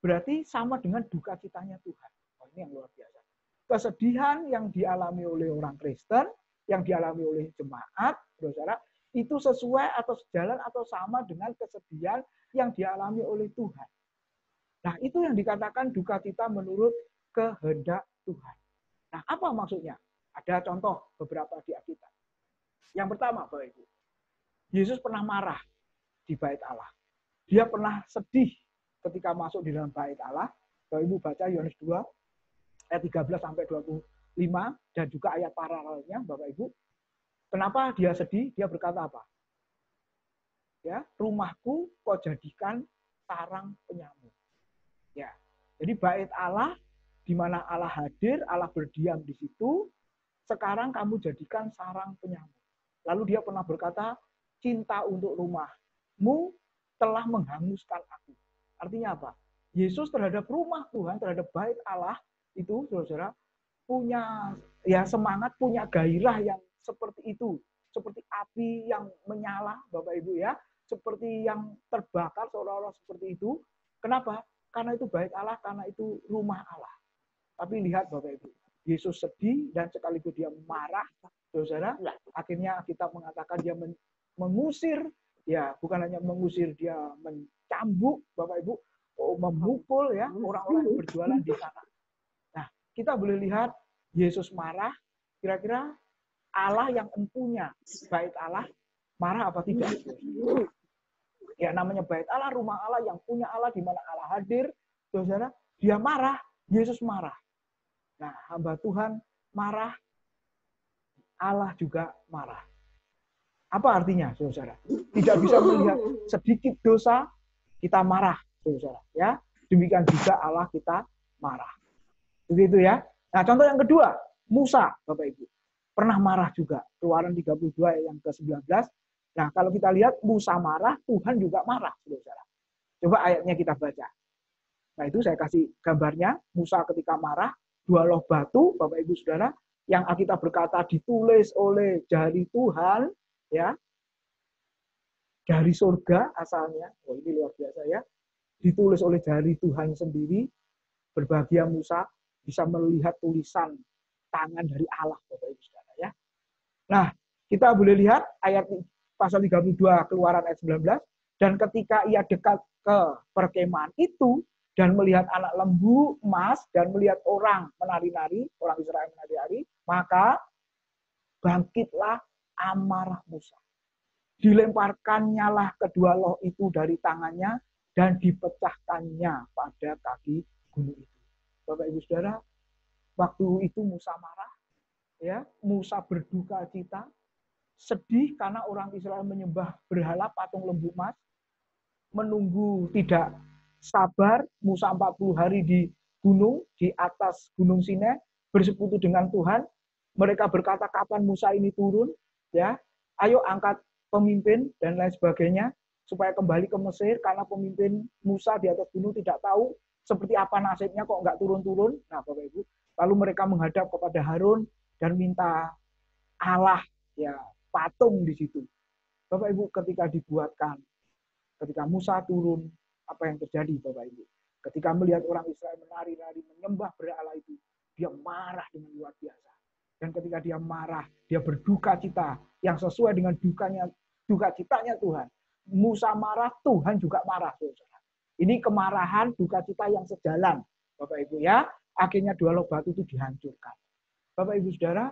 berarti sama dengan duka citanya Tuhan. Oh, ini yang luar biasa. Kesedihan yang dialami oleh orang Kristen, yang dialami oleh jemaat, saudara, itu sesuai atau sejalan atau sama dengan kesedihan yang dialami oleh Tuhan. Nah, itu yang dikatakan duka cita menurut kehendak Tuhan. Nah, apa maksudnya? Ada contoh beberapa di Alkitab. Yang pertama, Bapak Ibu, Yesus pernah marah di bait Allah. Dia pernah sedih ketika masuk di dalam bait Allah. Bapak Ibu baca Yohanes 2 ayat 13 sampai 25 dan juga ayat paralelnya, Bapak Ibu. Kenapa dia sedih? Dia berkata apa? Ya, rumahku kau jadikan sarang penyamuk. Ya. Jadi bait Allah di mana Allah hadir, Allah berdiam di situ, sekarang kamu jadikan sarang penyamuk. Lalu dia pernah berkata, cinta untuk rumahmu telah menghanguskan aku. Artinya apa? Yesus terhadap rumah Tuhan, terhadap bait Allah itu, saudara, punya ya semangat, punya gairah yang seperti itu, seperti api yang menyala, Bapak Ibu ya, seperti yang terbakar seolah-olah seperti itu. Kenapa? Karena itu bait Allah, karena itu rumah Allah. Tapi lihat Bapak Ibu, Yesus sedih dan sekaligus dia marah, saudara. Akhirnya kita mengatakan dia mengusir, ya bukan hanya mengusir, dia mencambuk, Bapak Ibu, memukul ya orang-orang yang berjualan di sana. Nah, kita boleh lihat Yesus marah, kira-kira Allah yang empunya bait Allah marah apa tidak? Ya namanya bait Allah, rumah Allah, yang punya Allah, di mana Allah hadir, saudara, dia marah, Yesus marah. Nah, hamba Tuhan marah, Allah juga marah. Apa artinya, saudara? Tidak bisa melihat sedikit dosa, kita marah, saudara. Ya, demikian juga Allah kita marah. Begitu ya. Nah, contoh yang kedua, Musa, Bapak Ibu. Pernah marah juga. Keluaran 32 yang ke-19. Nah, kalau kita lihat Musa marah, Tuhan juga marah, saudara. Coba ayatnya kita baca. Nah, itu saya kasih gambarnya. Musa ketika marah, 2 loh batu, Bapak Ibu Saudara, yang Alkitab berkata ditulis oleh jari Tuhan, ya, dari surga asalnya. Oh, ini luar biasa ya. Ditulis oleh jari Tuhan sendiri. Berbahagia Musa bisa melihat tulisan tangan dari Allah, Bapak Ibu Saudara ya. Nah, kita boleh lihat ayat pasal 32 Keluaran ayat 19, dan ketika ia dekat ke perkemahan itu dan melihat anak lembu emas dan melihat orang menari-nari, orang Israel menari-nari, maka bangkitlah amarah Musa. Dilemparkannya lah kedua loh itu dari tangannya dan dipecahkannya pada kaki gunung itu. Bapak Ibu Saudara, waktu itu Musa marah, ya, Musa berduka cita, sedih karena orang Israel menyembah berhala patung lembu emas, menunggu tidak sabar, Musa 40 hari di gunung, di atas Gunung Sinai, bersekutu dengan Tuhan. Mereka berkata, kapan Musa ini turun? Ya, ayo angkat pemimpin dan lain sebagainya supaya kembali ke Mesir, karena pemimpin Musa di atas gunung tidak tahu seperti apa nasibnya kok nggak turun-turun. Nah, Bapak Ibu, lalu mereka menghadap kepada Harun dan minta Allah, ya, patung di situ. Bapak Ibu, ketika dibuatkan, ketika Musa turun, apa yang terjadi, Bapak Ibu? Ketika melihat orang Israel menari-nari, menyembah berhala itu, dia marah dengan luar biasa. Dan ketika dia marah, dia berduka cita yang sesuai dengan duka citanya Tuhan. Musa marah, Tuhan juga marah, saudara. Ini kemarahan, duka cita yang sejalan, Bapak Ibu ya. Akhirnya 2 loh batu itu dihancurkan. Bapak Ibu Saudara,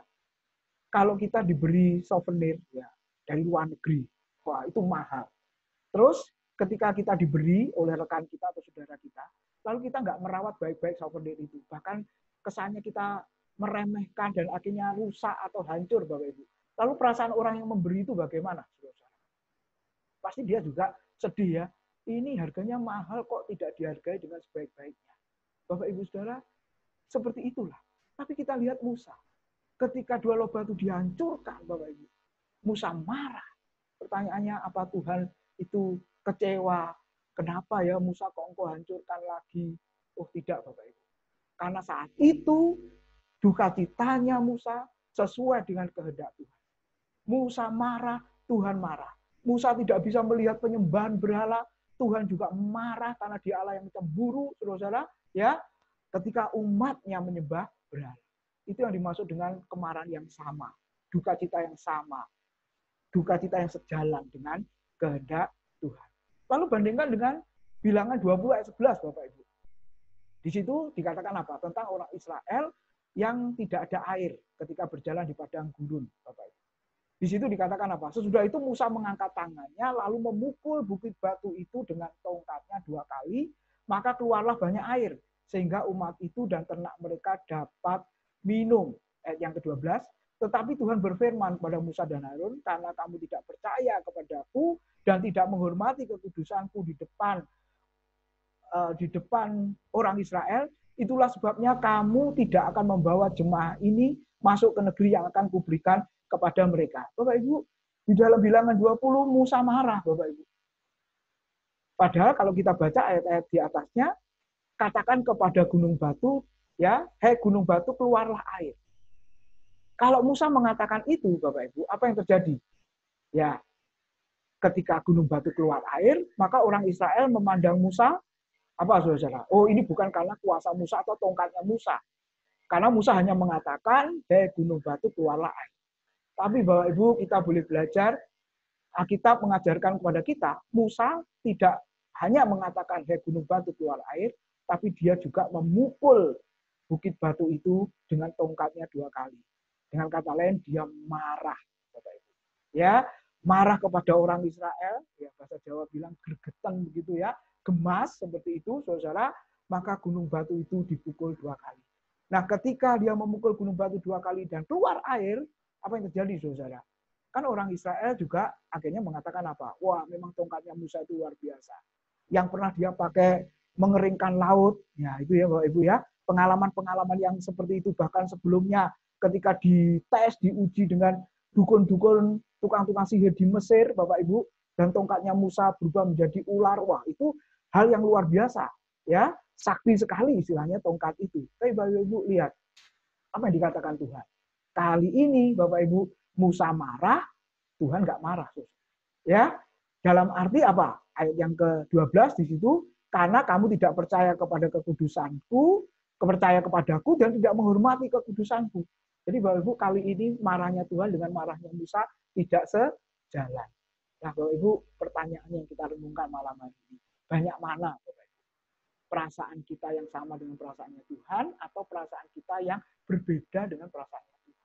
kalau kita diberi souvenir ya dari luar negeri, wah itu mahal. Terus ketika kita diberi oleh rekan kita atau saudara kita, lalu kita nggak merawat baik-baik souvenir itu, bahkan kesannya kita meremehkan dan akhirnya rusak atau hancur, Bapak Ibu. Lalu perasaan orang yang memberi itu bagaimana, saudara? Pasti dia juga sedih ya. Ini harganya mahal kok tidak dihargai dengan sebaik-baiknya. Bapak Ibu Saudara, seperti itulah. Tapi kita lihat Musa. Ketika 2 loh batu dihancurkan, Bapak Ibu, Musa marah. Pertanyaannya, apa Tuhan itu kecewa? Kenapa ya Musa kok engkau hancurkan lagi? Oh tidak, Bapak Ibu. Karena saat itu duka citanya Musa sesuai dengan kehendak Tuhan. Musa marah, Tuhan marah. Musa tidak bisa melihat penyembahan berhala, Tuhan juga marah karena dia Allah yang cemburu, saudara. Ya, ketika umatnya menyembah berhala. Itu yang dimaksud dengan kemarahan yang sama, duka cita yang sama, duka cita yang sejalan dengan kehendak Tuhan. Lalu bandingkan dengan Bilangan 20 ayat 11, Bapak Ibu. Di situ dikatakan apa? Tentang orang Israel yang tidak ada air ketika berjalan di padang gurun, Bapak Ibu. Di situ dikatakan apa? Sesudah itu Musa mengangkat tangannya lalu memukul bukit batu itu dengan tongkatnya 2 kali, maka keluarlah banyak air sehingga umat itu dan ternak mereka dapat minum. Ayat yang ke-12, tetapi Tuhan berfirman kepada Musa dan Harun, karena kamu tidak percaya kepadaku dan tidak menghormati kekudusanku di depan orang Israel, itulah sebabnya kamu tidak akan membawa jemaah ini masuk ke negeri yang akan kuberikan kepada mereka. Bapak Ibu, di dalam bilangan 20 Musa marah, Bapak Ibu. Padahal kalau kita baca ayat-ayat di atasnya, katakan kepada gunung batu, ya, hei gunung batu keluarlah air. Kalau Musa mengatakan itu, Bapak Ibu, apa yang terjadi? Ya, ketika gunung batu keluar air, maka orang Israel memandang Musa, apa saudara? Oh, ini bukan karena kuasa Musa atau tongkatnya Musa. Karena Musa hanya mengatakan, hei gunung batu keluarlah air. Tapi Bapak Ibu, kita boleh belajar, Alkitab mengajarkan kepada kita, Musa tidak hanya mengatakan, hei gunung batu keluar air, tapi dia juga memukul bukit batu itu dengan tongkatnya 2 kali. Dengan kata lain, dia marah, Bapak Ibu. Ya, marah kepada orang Israel, ya bahasa Jawa bilang gregetan begitu ya, gemas seperti itu, saudara, maka gunung batu itu dipukul 2 kali. Nah, ketika dia memukul gunung batu 2 kali dan keluar air, apa yang terjadi, saudara? Kan orang Israel juga akhirnya mengatakan apa? Wah, memang tongkatnya Musa itu luar biasa. Yang pernah dia pakai mengeringkan laut, ya itu ya Bapak Ibu ya, pengalaman-pengalaman yang seperti itu bahkan sebelumnya ketika dites, diuji dengan dukun-dukun, tukang-tukang sihir di Mesir, Bapak Ibu, dan tongkatnya Musa berubah menjadi ular. Wah, itu hal yang luar biasa. Ya, sakti sekali istilahnya tongkat itu. Tapi Bapak Ibu lihat, apa yang dikatakan Tuhan. Kali ini Bapak Ibu, Musa marah, Tuhan nggak marah. Ya, dalam arti apa? Ayat yang ke-12 di situ, karena kamu tidak percaya kepada kekudusanku, percaya kepadaku, dan tidak menghormati kekudusanku. Jadi Bapak Ibu, kali ini marahnya Tuhan dengan marahnya Musa tidak sejalan. Nah Bapak Ibu, pertanyaan yang kita renungkan malam hari ini, banyak mana Bapak Ibu? Perasaan kita yang sama dengan perasaannya Tuhan, atau perasaan kita yang berbeda dengan perasaannya Tuhan?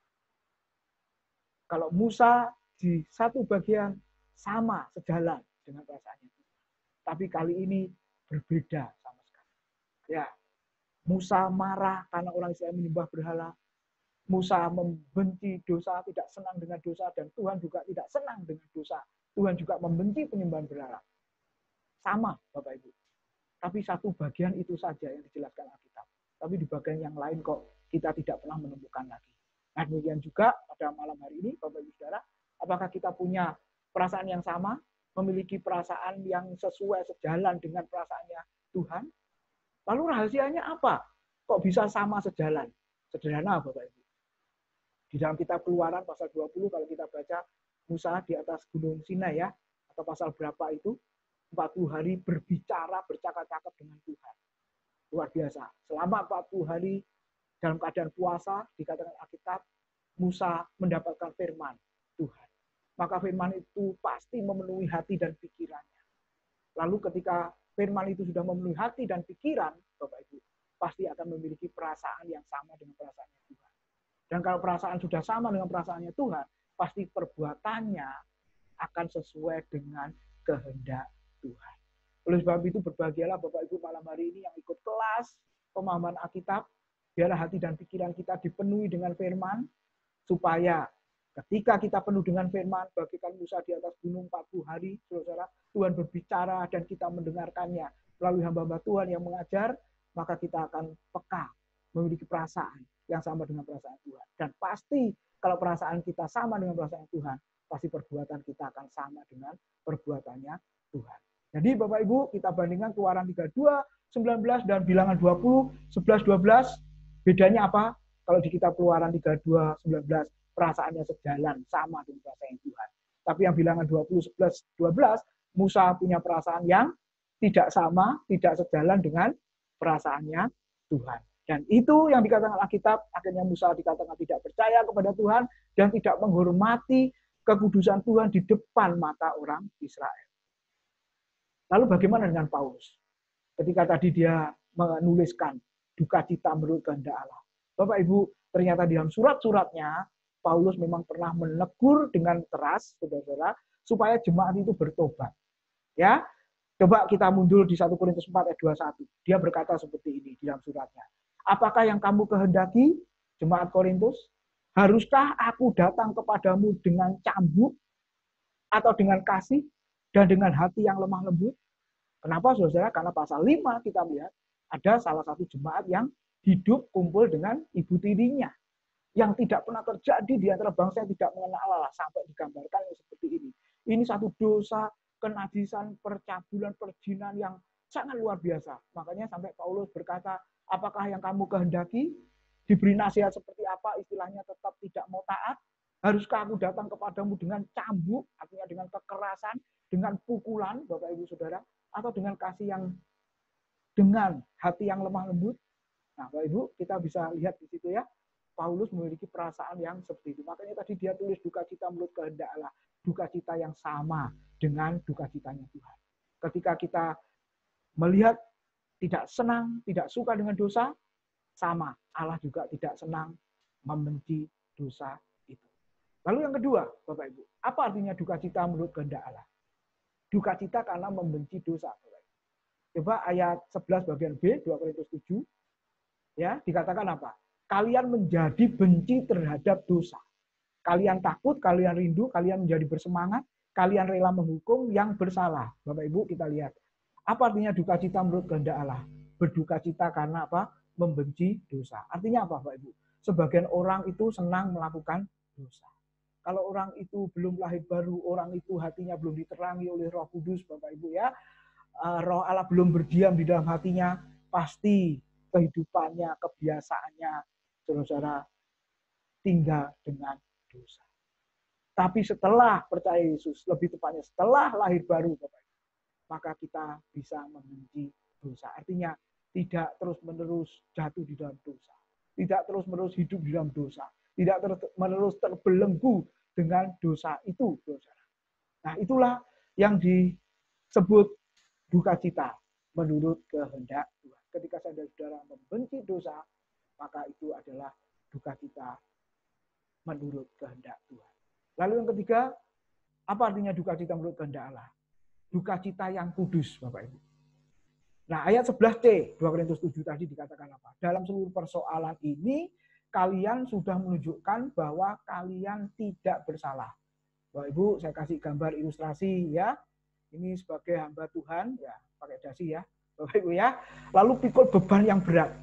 Kalau Musa di satu bagian sama, sejalan dengan perasaannya Tuhan. Tapi kali ini berbeda sama sekali. Ya, Musa marah karena orang Israel menyembah berhala. Musa membenci dosa, tidak senang dengan dosa, dan Tuhan juga tidak senang dengan dosa. Tuhan juga membenci penyembahan berhala. Sama, Bapak Ibu. Tapi satu bagian itu saja yang dijelaskan Alkitab. Tapi di bagian yang lain kok kita tidak pernah menemukan lagi. Nah, demikian juga pada malam hari ini, Bapak Ibu Saudara, apakah kita punya perasaan yang sama, memiliki perasaan yang sesuai, sejalan dengan perasaannya Tuhan? Lalu rahasianya apa? Kok bisa sama sejalan? Sederhana, Bapak Ibu. Di dalam kitab Keluaran pasal 20, kalau kita baca Musa di atas Gunung Sinai ya, atau pasal berapa itu, 40 hari berbicara, bercakap-cakap dengan Tuhan. Luar biasa. Selama 40 hari dalam keadaan puasa, dikatakan Alkitab, Musa mendapatkan firman Tuhan. Maka firman itu pasti memenuhi hati dan pikirannya. Lalu ketika firman itu sudah memenuhi hati dan pikiran, Bapak Ibu, pasti akan memiliki perasaan yang sama dengan perasaannya Tuhan. Dan kalau perasaan sudah sama dengan perasaannya Tuhan, pasti perbuatannya akan sesuai dengan kehendak Tuhan. Oleh sebab itu berbahagialah Bapak Ibu malam hari ini yang ikut kelas pemahaman Alkitab, biarlah hati dan pikiran kita dipenuhi dengan firman, supaya ketika kita penuh dengan firman, bagikan Musa di atas gunung 40 hari, saudara, Tuhan berbicara dan kita mendengarkannya melalui hamba-hamba Tuhan yang mengajar, maka kita akan peka, memiliki perasaan yang sama dengan perasaan Tuhan. Dan pasti kalau perasaan kita sama dengan perasaan Tuhan, pasti perbuatan kita akan sama dengan perbuatannya Tuhan. Jadi Bapak Ibu, kita bandingkan Keluaran 32, 19 dan Bilangan 20, 11, 12. Bedanya apa? Kalau di kitab Keluaran 32, 19, perasaannya sejalan, sama dengan perasaan Tuhan. Tapi yang Bilangan 20, 11, 12, Musa punya perasaan yang tidak sama, tidak sejalan dengan perasaannya Tuhan. Dan itu yang dikatakan Alkitab, akhirnya Musa dikatakan tidak percaya kepada Tuhan dan tidak menghormati kekudusan Tuhan di depan mata orang Israel. Lalu bagaimana dengan Paulus? Ketika tadi dia menuliskan duka cita menurut kehendak Allah. Bapak Ibu, ternyata di dalam surat-suratnya, Paulus memang pernah menegur dengan keras, saudara-saudara, supaya jemaat itu bertobat. Ya, Coba kita mundur di 1 Korintus 4 ayat 21. Dia berkata seperti ini di dalam suratnya. Apakah yang kamu kehendaki, jemaat Korintus? Haruskah aku datang kepadamu dengan cambuk atau dengan kasih dan dengan hati yang lemah lembut? Kenapa, saudara? Karena pasal 5 kita lihat ada salah satu jemaat yang hidup kumpul dengan ibu tirinya. Yang tidak pernah terjadi di antara bangsa yang tidak mengenal Allah. Sampai digambarkan seperti ini. Ini satu dosa, kenajisan, percabulan, perjinan yang sangat luar biasa. Makanya sampai Paulus berkata, apakah yang kamu kehendaki? Diberi nasihat seperti apa? Istilahnya tetap tidak mau taat. Haruskah aku datang kepadamu dengan cambuk, artinya dengan kekerasan, dengan pukulan, Bapak Ibu Saudara, atau dengan kasih yang dengan hati yang lemah lembut? Nah, Bapak Ibu, kita bisa lihat di situ ya. Paulus memiliki perasaan yang seperti itu. Makanya tadi dia tulis duka cita menurut kehendak Allah. Duka cita yang sama dengan duka citanya Tuhan. Ketika kita melihat tidak senang, tidak suka dengan dosa, sama. Allah juga tidak senang, membenci dosa itu. Lalu yang kedua, Bapak Ibu, apa artinya duka cita menurut kehendak Allah? Duka cita karena membenci dosa. Coba ayat 11 bagian B, 2 Korintus 7, ya, dikatakan apa? Kalian menjadi benci terhadap dosa. Kalian takut, kalian rindu, kalian menjadi bersemangat, kalian rela menghukum yang bersalah. Bapak Ibu, kita lihat. Apa artinya duka cita menurut kehendak Allah? Berduka cita karena apa? Membenci dosa. Artinya apa, Bapak Ibu? Sebagian orang itu senang melakukan dosa. Kalau orang itu belum lahir baru, orang itu hatinya belum diterangi oleh Roh Kudus, Bapak Ibu ya. Roh Allah belum berdiam di dalam hatinya, pasti kehidupannya, kebiasaannya, saudara tinggal dengan dosa. Tapi setelah percaya Yesus, lebih tepatnya setelah lahir baru, Bapak, maka kita bisa membenci dosa. Artinya tidak terus-menerus jatuh di dalam dosa. Tidak terus-menerus hidup di dalam dosa. Tidak terus-menerus terbelenggu dengan dosa itu, saudara. Nah, itulah yang disebut duka cita menurut kehendak Tuhan. Ketika saudara membenci dosa, maka itu adalah duka cita menurut kehendak Tuhan. Lalu yang ketiga, apa artinya duka cita menurut kehendak Allah? Duka cita yang kudus, Bapak Ibu. Nah, ayat 11c, 2 Korintus 7 tadi dikatakan apa? Dalam seluruh persoalan ini, kalian sudah menunjukkan bahwa kalian tidak bersalah. Bapak Ibu, saya kasih gambar ilustrasi ya. Ini sebagai hamba Tuhan, ya pakai dasi ya, Bapak Ibu ya. Lalu pikul beban yang berat.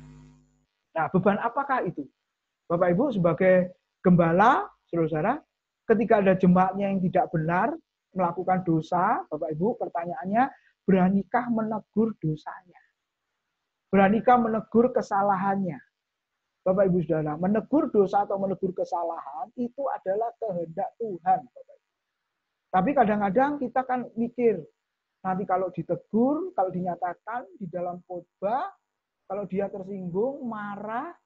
Nah, beban apakah itu? Bapak Ibu sebagai gembala, saudara, ketika ada jemaatnya yang tidak benar, melakukan dosa, Bapak Ibu, pertanyaannya, beranikah menegur dosanya? Beranikah menegur kesalahannya? Bapak Ibu Saudara, menegur dosa atau menegur kesalahan itu adalah kehendak Tuhan, Bapak Ibu. Tapi kadang-kadang kita kan mikir, nanti kalau ditegur, kalau dinyatakan di dalam khotbah, kalau dia tersinggung, marah,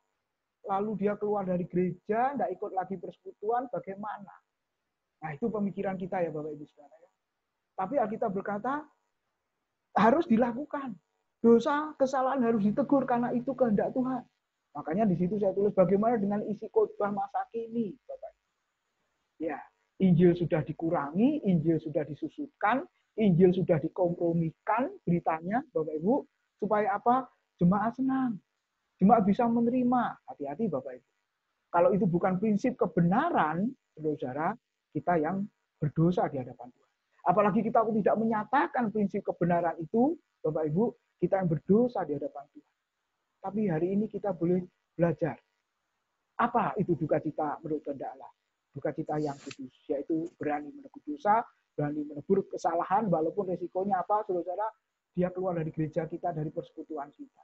lalu dia keluar dari gereja, tidak ikut lagi persekutuan, bagaimana? Nah, itu pemikiran kita ya Bapak Ibu Saudara. Tapi Alkitab berkata, harus dilakukan. Dosa, kesalahan harus ditegur karena itu kehendak Tuhan. Makanya di situ saya tulis bagaimana dengan isi khotbah masa kini, Bapak. Ya, Injil sudah dikurangi, Injil sudah disusutkan, Injil sudah dikompromikan beritanya, Bapak Ibu, supaya apa? Jemaat senang. Jemaat bisa menerima. Hati-hati Bapak Ibu. Kalau itu bukan prinsip kebenaran, saudara, kita yang berdosa di hadapan Tuhan. Apalagi kita tidak menyatakan prinsip kebenaran itu, Bapak Ibu, kita yang berdosa di hadapan Tuhan. Tapi hari ini kita boleh belajar. Apa itu duka cita menurut kehendak Allah? Duka cita yang kudus, yaitu berani menegur dosa, berani menegur kesalahan, walaupun resikonya apa, saudara, dia keluar dari gereja kita, dari persekutuan kita.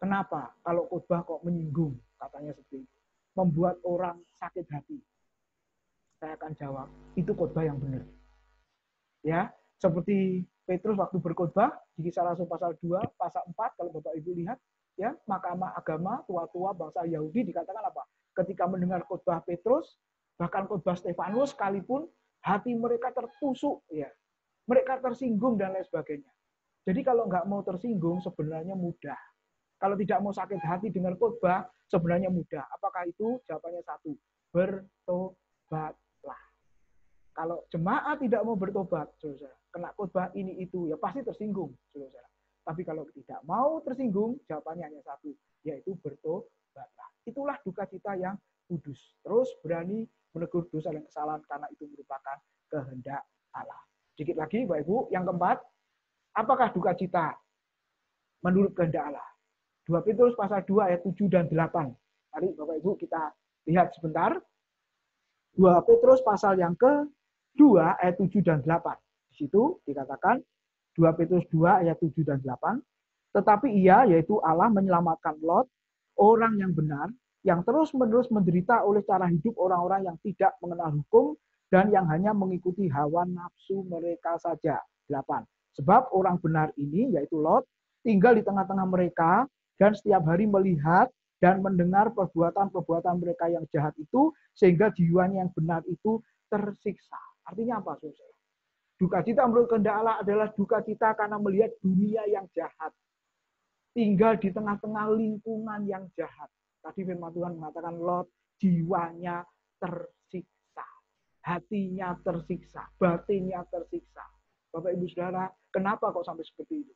Kenapa? Kalau khotbah kok menyinggung, katanya seperti itu. Membuat orang sakit hati. Saya akan jawab, itu khotbah yang benar. Ya, seperti Petrus waktu berkhotbah di Kisah Rasul pasal 2, pasal 4, kalau Bapak Ibu lihat, ya, mahkamah agama, tua-tua bangsa Yahudi dikatakan apa? Ketika mendengar khotbah Petrus, bahkan khotbah Stefanus sekalipun, hati mereka tertusuk, ya. Mereka tersinggung dan lain sebagainya. Jadi kalau nggak mau tersinggung, sebenarnya mudah. Kalau tidak mau sakit hati dengan khotbah, sebenarnya mudah. Apakah itu? Jawabannya satu, bertobatlah. Kalau jemaat tidak mau bertobat, saudara, kena khotbah ini itu, ya pasti tersinggung, saudara. Tapi kalau tidak mau tersinggung, jawabannya hanya satu, yaitu bertobatlah. Itulah duka cita yang kudus. Terus berani menegur dosa dan kesalahan karena itu merupakan kehendak Allah. Sedikit lagi, Bapak Ibu, yang keempat, apakah duka cita menurut kehendak Allah? 2 Petrus pasal 2 ayat 7 dan 8. Mari Bapak Ibu kita lihat sebentar. 2 Petrus pasal yang ke-2 ayat 7 dan 8. Di situ dikatakan 2 Petrus 2 ayat 7 dan 8. Tetapi ia, yaitu Allah, menyelamatkan Lot, orang yang benar, yang terus-menerus menderita oleh cara hidup orang-orang yang tidak mengenal hukum dan yang hanya mengikuti hawa nafsu mereka saja. 8. Sebab orang benar ini, yaitu Lot, tinggal di tengah-tengah mereka dan setiap hari melihat dan mendengar perbuatan-perbuatan mereka yang jahat itu, sehingga jiwanya yang benar itu tersiksa. Artinya apa, saudara? Duka cita menurut kehendak Allah adalah duka cita karena melihat dunia yang jahat. Tinggal di tengah-tengah lingkungan yang jahat. Tadi firman Tuhan mengatakan Lot jiwanya tersiksa. Hatinya tersiksa. Batinnya tersiksa. Bapak Ibu Saudara, kenapa kok sampai seperti itu?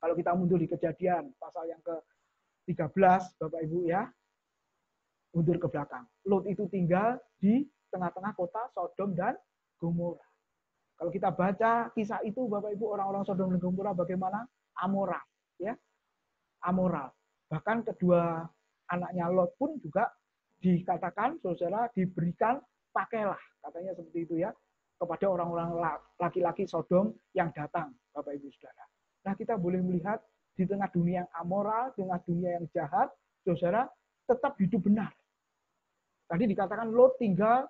Kalau kita mundur di Kejadian, pasal yang ke-13, Bapak Ibu ya, mundur ke belakang. Lot itu tinggal di tengah-tengah kota Sodom dan Gomora. Kalau kita baca kisah itu, Bapak Ibu, orang-orang Sodom dan Gomora bagaimana? Amoral, ya, amoral. Bahkan kedua anaknya Lot pun juga dikatakan, saudara, diberikan pakailah, katanya seperti itu ya, kepada orang-orang laki-laki Sodom yang datang, Bapak Ibu Saudara. Nah, kita boleh melihat di tengah dunia yang amoral, di tengah dunia yang jahat, saudara, tetap hidup benar. Tadi dikatakan Lot tinggal,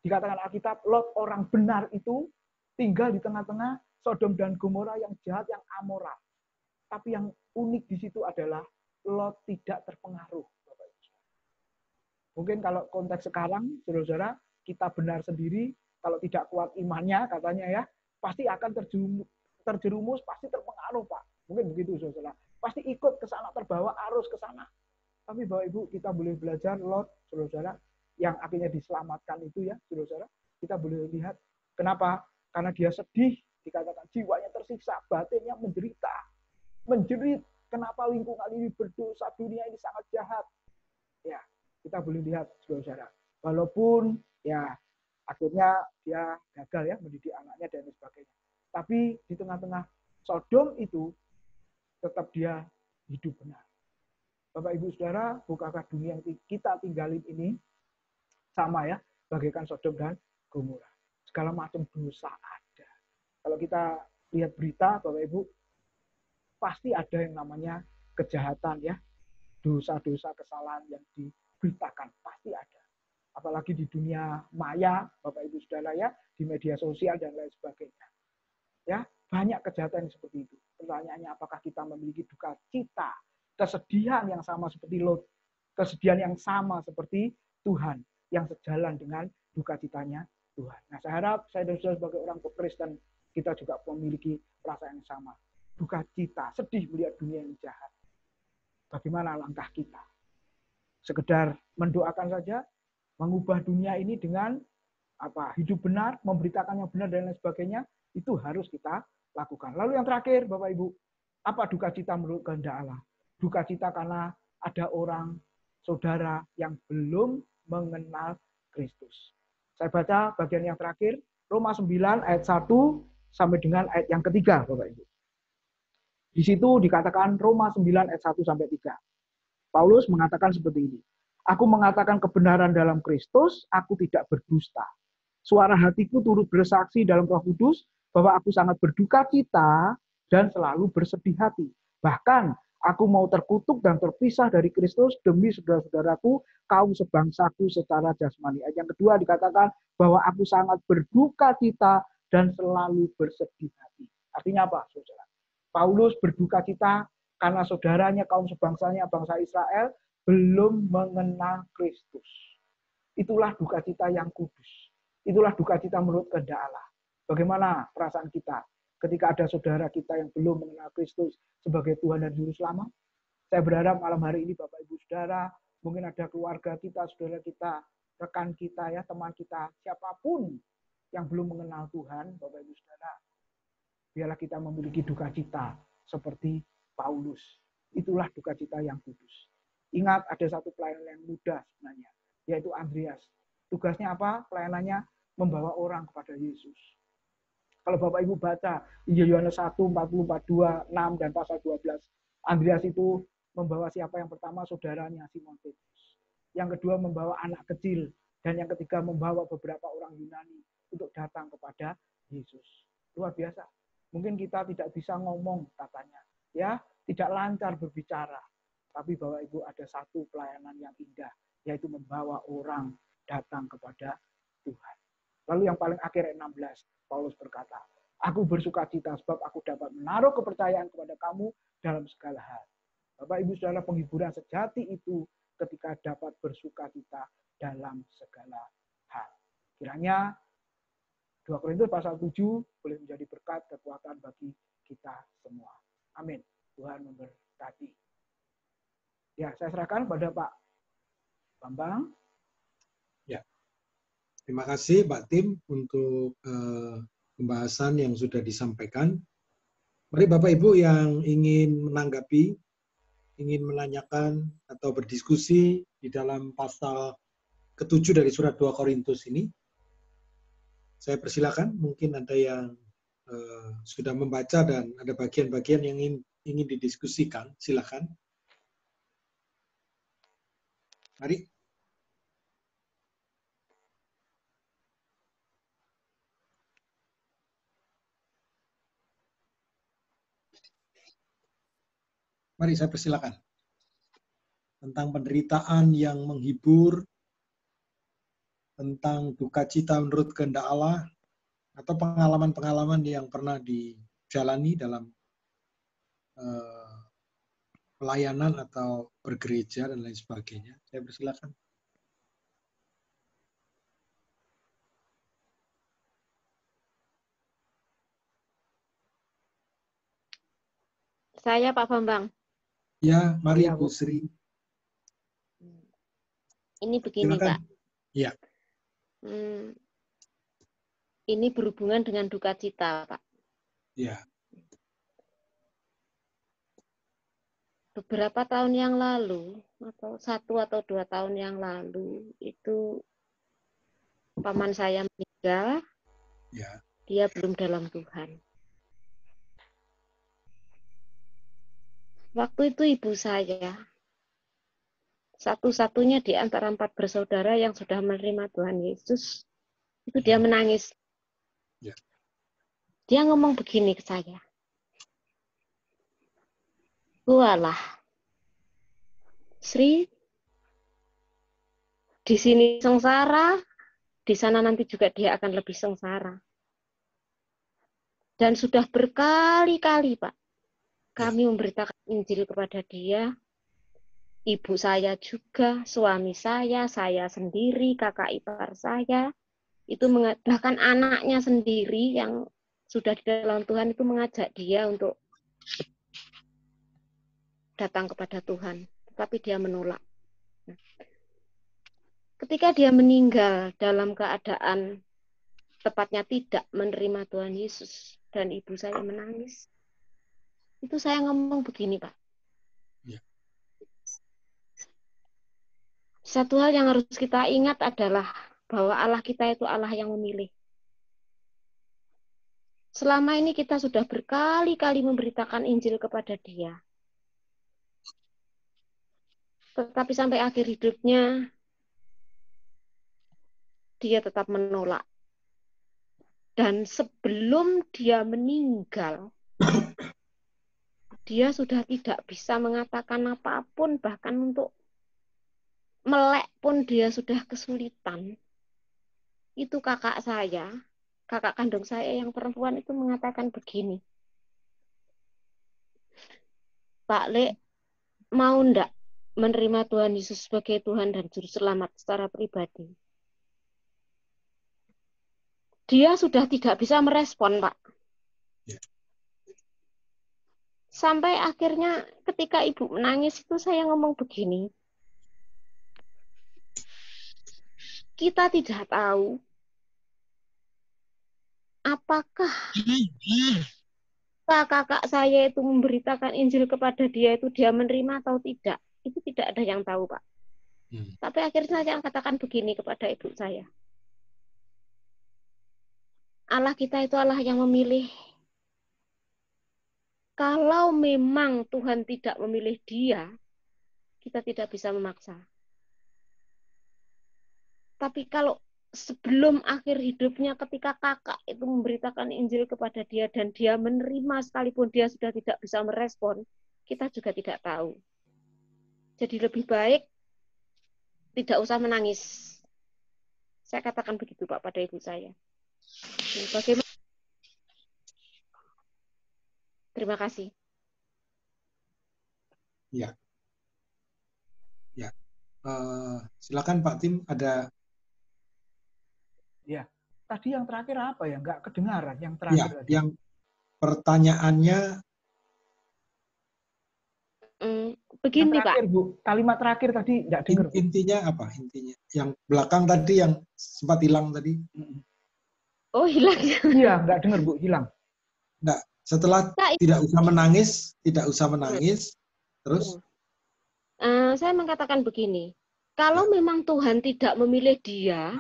dikatakan Alkitab, Lot orang benar itu tinggal di tengah-tengah Sodom dan Gomora yang jahat, yang amoral. Tapi yang unik di situ adalah Lot tidak terpengaruh. Bapak Ibu. Mungkin kalau konteks sekarang, saudara-saudara, kita benar sendiri, kalau tidak kuat imannya, katanya ya, pasti akan terjerumus, pasti terpengaruh, Pak. Mungkin begitu, saudara. Pasti ikut ke sana, terbawa arus ke sana. Tapi Bapak Ibu, kita boleh belajar Lot, saudara-saudara, yang akhirnya diselamatkan itu ya, saudara-saudara. Kita boleh lihat kenapa? Karena dia sedih, dikatakan jiwanya tersiksa, batinnya menderita. Menjerit, kenapa lingkungan ini berdosa, dunia ini sangat jahat. Ya, kita boleh lihat, saudara-saudara. Walaupun ya akhirnya dia gagal ya mendidik anaknya dan sebagainya. Tapi di tengah-tengah Sodom itu tetap dia hidup benar. Bapak Ibu Saudara, bukankah dunia yang kita tinggalin ini sama ya, bagaikan Sodom dan Gomora. Segala macam dosa ada. Kalau kita lihat berita, Bapak Ibu, pasti ada yang namanya kejahatan ya, dosa-dosa kesalahan yang diberitakan, pasti ada. Apalagi di dunia maya, Bapak Ibu Saudara ya, di media sosial dan lain sebagainya. Ya, banyak kejahatan seperti itu. Pertanyaannya, apakah kita memiliki duka cita, kesedihan yang sama seperti Lot, kesedihan yang sama seperti Tuhan, yang sejalan dengan duka citanya Tuhan. Nah, saya harap saya dan saudara sebagai orang Kristen, kita juga memiliki perasaan yang sama. Duka cita, sedih melihat dunia yang jahat. Bagaimana langkah kita? Sekedar mendoakan saja, mengubah dunia ini dengan hidup benar, memberitakan yang benar dan lain sebagainya, itu harus kita lakukan. Lalu yang terakhir, Bapak Ibu, apa duka cita menurut kehendak Allah? Duka cita karena ada orang saudara yang belum mengenal Kristus. Saya baca bagian yang terakhir, Roma 9 ayat 1 sampai dengan ayat yang ketiga, Bapak Ibu. Di situ dikatakan Roma 9 ayat 1 sampai 3. Paulus mengatakan seperti ini. Aku mengatakan kebenaran dalam Kristus, aku tidak berdusta. Suara hatiku turut bersaksi dalam Roh Kudus bahwa aku sangat berduka cita dan selalu bersedih hati. Bahkan aku mau terkutuk dan terpisah dari Kristus demi saudara-saudaraku, kaum sebangsaku secara jasmani. Ayat yang kedua dikatakan bahwa aku sangat berduka cita dan selalu bersedih hati. Artinya apa, saudara? Paulus berduka cita karena saudaranya, kaum sebangsanya, bangsa Israel, belum mengenal Kristus. Itulah duka cita yang kudus. Itulah duka cita menurut kehendak Allah. Bagaimana perasaan kita ketika ada saudara kita yang belum mengenal Kristus sebagai Tuhan dan Juru Selamat? Saya berharap malam hari ini Bapak Ibu Saudara, mungkin ada keluarga kita, saudara kita, rekan kita, ya, teman kita, siapapun yang belum mengenal Tuhan, Bapak Ibu Saudara, biarlah kita memiliki duka cita seperti Paulus. Itulah duka cita yang kudus. Ingat, ada satu pelayanan yang mudah sebenarnya, yaitu Andreas. Tugasnya apa? Pelayanannya membawa orang kepada Yesus. Kalau Bapak Ibu baca Yohanes 1, 40, 42, 6, dan pasal 12, Andreas itu membawa siapa yang pertama? Saudaranya Simon Petrus. Yang kedua membawa anak kecil. Dan yang ketiga membawa beberapa orang Yunani untuk datang kepada Yesus. Luar biasa. Mungkin kita tidak bisa ngomong katanya, ya, tidak lancar berbicara. Tapi Bapak Ibu ada satu pelayanan yang indah, yaitu membawa orang datang kepada Tuhan. Lalu yang paling akhir ayat 16, Paulus berkata, aku bersuka cita sebab aku dapat menaruh kepercayaan kepada kamu dalam segala hal. Bapak Ibu Saudara, penghiburan sejati itu ketika dapat bersuka cita dalam segala hal. Kiranya 2 Korintus pasal 7 boleh menjadi berkat kekuatan bagi kita semua. Amin. Tuhan memberkati. Ya, saya serahkan pada Pak Bambang. Ya, terima kasih Pak Tim untuk pembahasan yang sudah disampaikan. Mari Bapak Ibu yang ingin menanggapi, ingin menanyakan atau berdiskusi di dalam pasal ke-7 dari surat 2 Korintus ini, saya persilakan. Mungkin ada yang sudah membaca dan ada bagian-bagian yang ingin didiskusikan. Silakan. Mari. Mari saya persilakan. Tentang penderitaan yang menghibur, tentang duka cita menurut kehendak Allah, atau pengalaman-pengalaman yang pernah dijalani dalam pelayanan atau bergereja dan lain sebagainya. Saya persilakan. Saya Pak Bambang. Ya, mari Ya, Bu Sri. Ini begini, Silakan. Pak. Ya. Ini berhubungan dengan duka cita, Pak. Ya. Beberapa tahun yang lalu, atau 1 atau 2 tahun yang lalu, itu paman saya meninggal. Ya. Dia belum dalam Tuhan. Waktu itu ibu saya, satu-satunya di antara 4 bersaudara yang sudah menerima Tuhan Yesus, itu dia menangis. Ya. Dia ngomong begini ke saya. Walah, Sri, di sini sengsara, di sana nanti juga dia akan lebih sengsara. Dan sudah berkali-kali, Pak, kami memberitakan Injil kepada dia, ibu saya juga, suami saya sendiri, kakak ipar saya, itu bahkan anaknya sendiri yang sudah di dalam Tuhan itu mengajak dia untuk datang kepada Tuhan, tetapi dia menolak. Ketika dia meninggal dalam keadaan tepatnya tidak menerima Tuhan Yesus dan ibu saya menangis, itu saya ngomong begini, Pak. Ya. Satu hal yang harus kita ingat adalah bahwa Allah kita itu Allah yang memilih. Selama ini kita sudah berkali-kali memberitakan Injil kepada dia. Tetapi sampai akhir hidupnya, dia tetap menolak. Dan sebelum dia meninggal, dia sudah tidak bisa mengatakan apapun, bahkan untuk melek pun dia sudah kesulitan. Itu kakak saya, kakak kandung saya yang perempuan itu mengatakan begini, Pak Lek, mau ndak menerima Tuhan Yesus sebagai Tuhan dan Juru Selamat secara pribadi? Dia sudah tidak bisa merespon, Pak. Sampai akhirnya ketika ibu menangis itu saya ngomong begini, kita tidak tahu apakah kakak saya itu memberitakan Injil kepada dia itu dia menerima atau tidak? Itu tidak ada yang tahu, Pak. Tapi akhirnya saya katakan begini kepada ibu saya. Allah kita itu Allah yang memilih. Kalau memang Tuhan tidak memilih dia, kita tidak bisa memaksa. Tapi kalau sebelum akhir hidupnya ketika kakak itu memberitakan Injil kepada dia dan dia menerima sekalipun dia sudah tidak bisa merespon, kita juga tidak tahu. Jadi lebih baik tidak usah menangis. Saya katakan begitu Pak pada ibu saya. Bagaimana? Terima kasih. Ya. Silakan Pak Tim, ada. Ya, tadi yang terakhir apa ya? Nggak kedengaran yang terakhir tadi. Yang pertanyaannya. Begini yang terakhir, Pak. Bu, kalimat terakhir tadi nggak dengar. Intinya apa? Intinya yang belakang tadi yang sempat hilang tadi. Oh, hilang. Iya, nggak dengar Bu, hilang. Nggak. Setelah tidak usah menangis, terus? Saya mengatakan begini, kalau memang Tuhan tidak memilih dia,